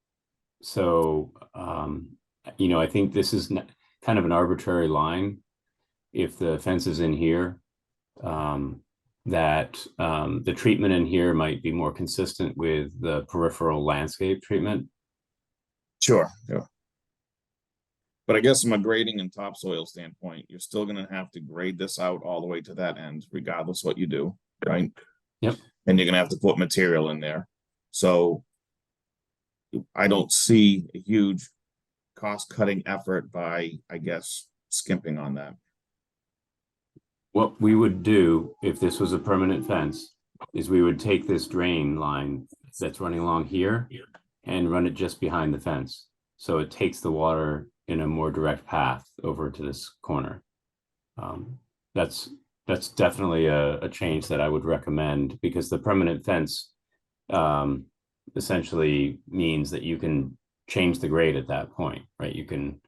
So, I think this is kind of an arbitrary line. If the fence is in here, that the treatment in here might be more consistent with the peripheral landscape treatment. Sure, yeah. But I guess from a grading and topsoil standpoint, you're still gonna have to grade this out all the way to that end, regardless what you do, right? Yep. And you're gonna have to put material in there. So I don't see a huge cost-cutting effort by, I guess, skimping on that. What we would do if this was a permanent fence is we would take this drain line that's running along here and run it just behind the fence. So it takes the water in a more direct path over to this corner. That's definitely a change that I would recommend, because the permanent fence essentially means that you can change the grade at that point, right? You can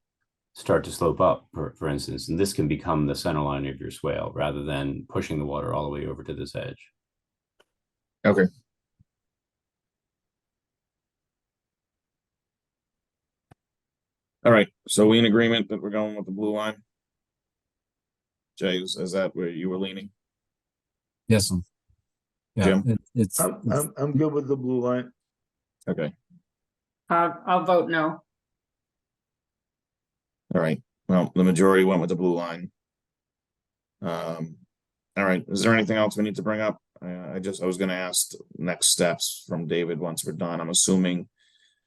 start to slope up, for instance, and this can become the center line of your swale rather than pushing the water all the way over to this edge. Okay. All right, so we in agreement that we're going with the blue line? Jay, is that where you were leaning? Yes. Yeah, Jim? it's I'm good with the blue line. Okay, I'll vote no. all right, well, the majority went with the blue line. All right, is there anything else we need to bring up? I was gonna ask next steps from David once we're done. I'm assuming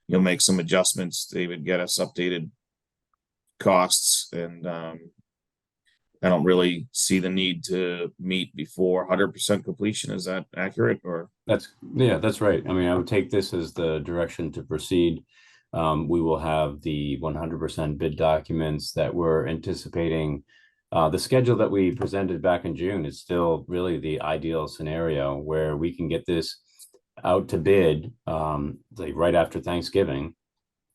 you'll make some adjustments, David, get us updated costs, and I don't really see the need to meet before 100% completion. Is that accurate, or? That's right. I mean, I would take this as the direction to proceed. We will have the 100% bid documents that we're anticipating. The schedule that we presented back in June is still really the ideal scenario, where we can get this out to bid like right after Thanksgiving.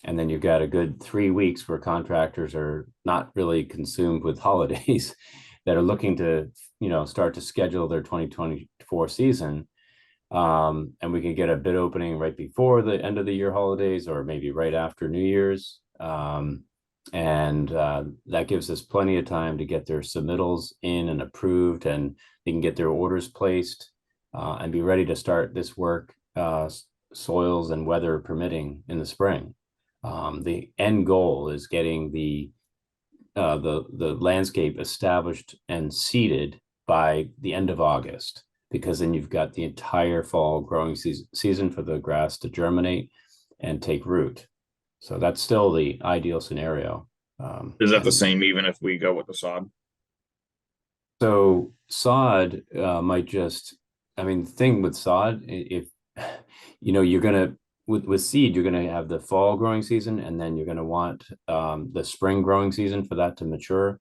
And then you've got a good 3 weeks where contractors are not really consumed with holidays that are looking to, start to schedule their 2024 season. And we can get a bid opening right before the end of the year holidays, or maybe right after New Year's. And that gives us plenty of time to get their submittals in and approved, and they can get their orders placed and be ready to start this work, soils and weather permitting, in the spring. The end goal is getting the landscape established and seeded by the end of August. because then you've got the entire fall growing season for the grass to germinate and take root. So that's still the ideal scenario. Is that the and- same even if we go with the sod? So sod might just, I mean, the thing with sod, if you know, you're gonna with seed, you're gonna have the fall growing season, and then you're gonna want the spring growing season for that to mature.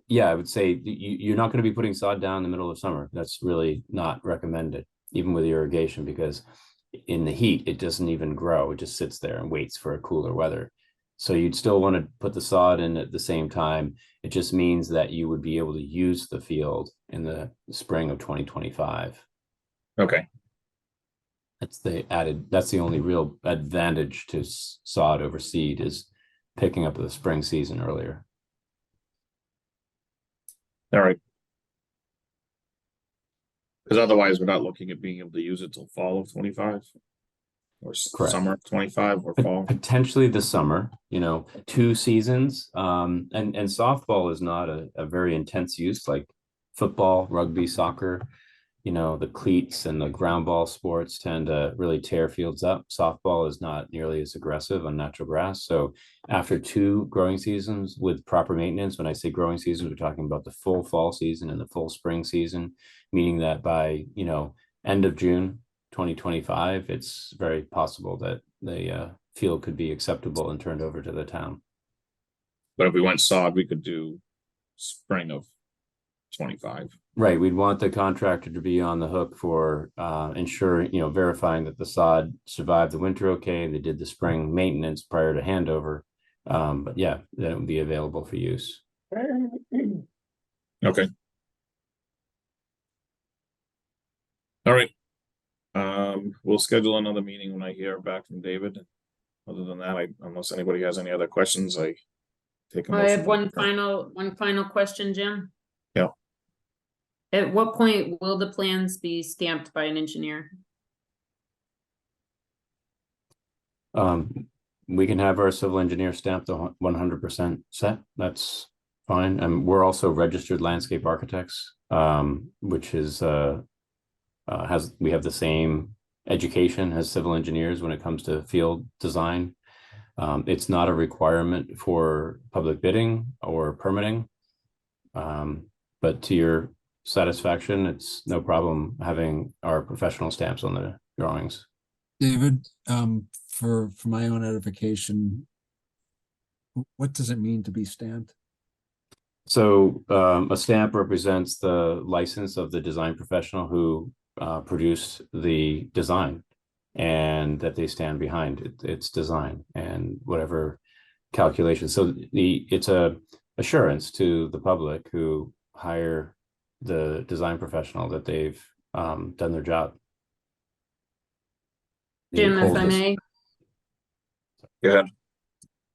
Yeah, I would say you're not going to be putting sod down in the middle of summer. That's really not recommended, even with irrigation, because in the heat, it doesn't even grow. It just sits there and waits for a cooler weather. So you'd still want to put the sod in at the same time. It just means that you would be able to use the field in the spring of 2025. Okay, That's the only real advantage to sod over seed, is picking up the spring season earlier. all right. Because otherwise, we're not looking at being able to use it till fall of 25, or Correct. summer of 25, or fall. Potentially the summer, 2 seasons. And softball is not a very intense use like football, rugby, soccer. The cleats and the ground ball sports tend to really tear fields up. Softball is not nearly as aggressive on natural grass. So after 2 growing seasons with proper maintenance, when I say growing seasons, we're talking about the full fall season and the full spring season, meaning that by, end of June 2025, it's very possible that the field could be acceptable and turned over to the town. But if we went sod, we could do spring of 25. Right, we'd want the contractor to be on the hook for ensuring, verifying that the sod survived the winter okay, they did the spring maintenance prior to handover. But yeah, then it would be available for use. Okay. All right. We'll schedule another meeting when I hear back from David. Other than that, unless anybody has any other questions, I take a I motion. have one final question, Jim. Yeah. At what point will the plans be stamped by an engineer? We can have our civil engineer stamp the 100% set. That's fine. And we're also registered landscape architects, which is we have the same education as civil engineers when it comes to field design. It's not a requirement for public bidding or permitting, but to your satisfaction, it's no problem having our professional stamps on the drawings. David, for my own edification, what does it mean to be stamped? So a stamp represents the license of the design professional who produced the design, and that they stand behind its design and whatever calculations. So it's a assurance to the public who hire the design professional that they've done their job. Jim, if I may. Go ahead.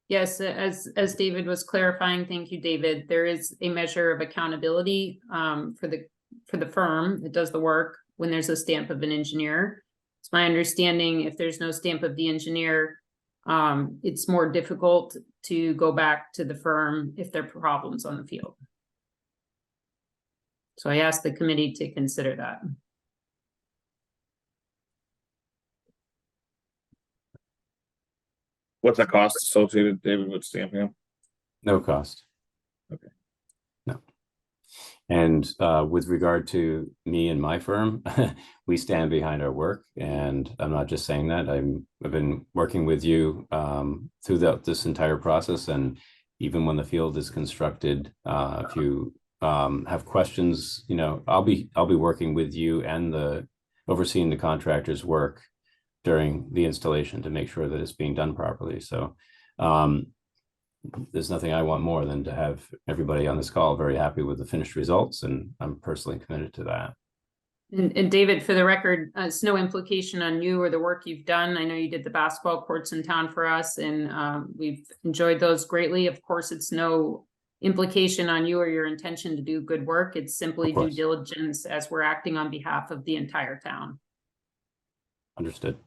Yes, as David was clarifying, thank you, David. There is a measure of accountability for the firm that does the work when there's a stamp of an engineer. It's my understanding if there's no stamp of the engineer, it's more difficult to go back to the firm if there are problems on the field. So I asked the committee to consider that. What's the cost associated, David, with stamping them? No cost. Okay. No. And with regard to me and my firm, we stand behind our work. And I'm not just saying that. I've been working with you throughout this entire process. And even when the field is constructed, if you have questions, I'll be working with you and overseeing the contractor's work during the installation to make sure that it's being done properly. So there's nothing I want more than to have everybody on this call very happy with the finished results, and I'm personally committed to that. And David, for the record, it's no implication on you or the work you've done. I know you did the basketball courts in town for us, and we've enjoyed those greatly. Of course, it's no implication on you or your intention to do good work. It's simply due diligence as we're acting on behalf of the entire town. Understood.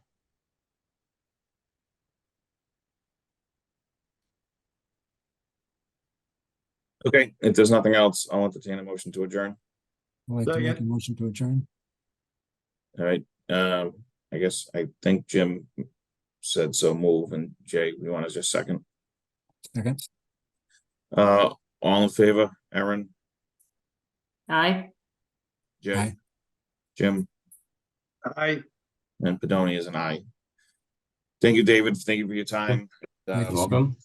Okay, if there's nothing else, I'll entertain a motion to adjourn. I'd like to make a Second. motion to adjourn. All right, I think Jim said so move, and Jay, you want to just second? Second. All in favor, Aaron, Aye. Jay, Aye. Jim, Aye. and Pedoni is an aye. Thank you, David. Thank you for your time. Thank You're you. welcome.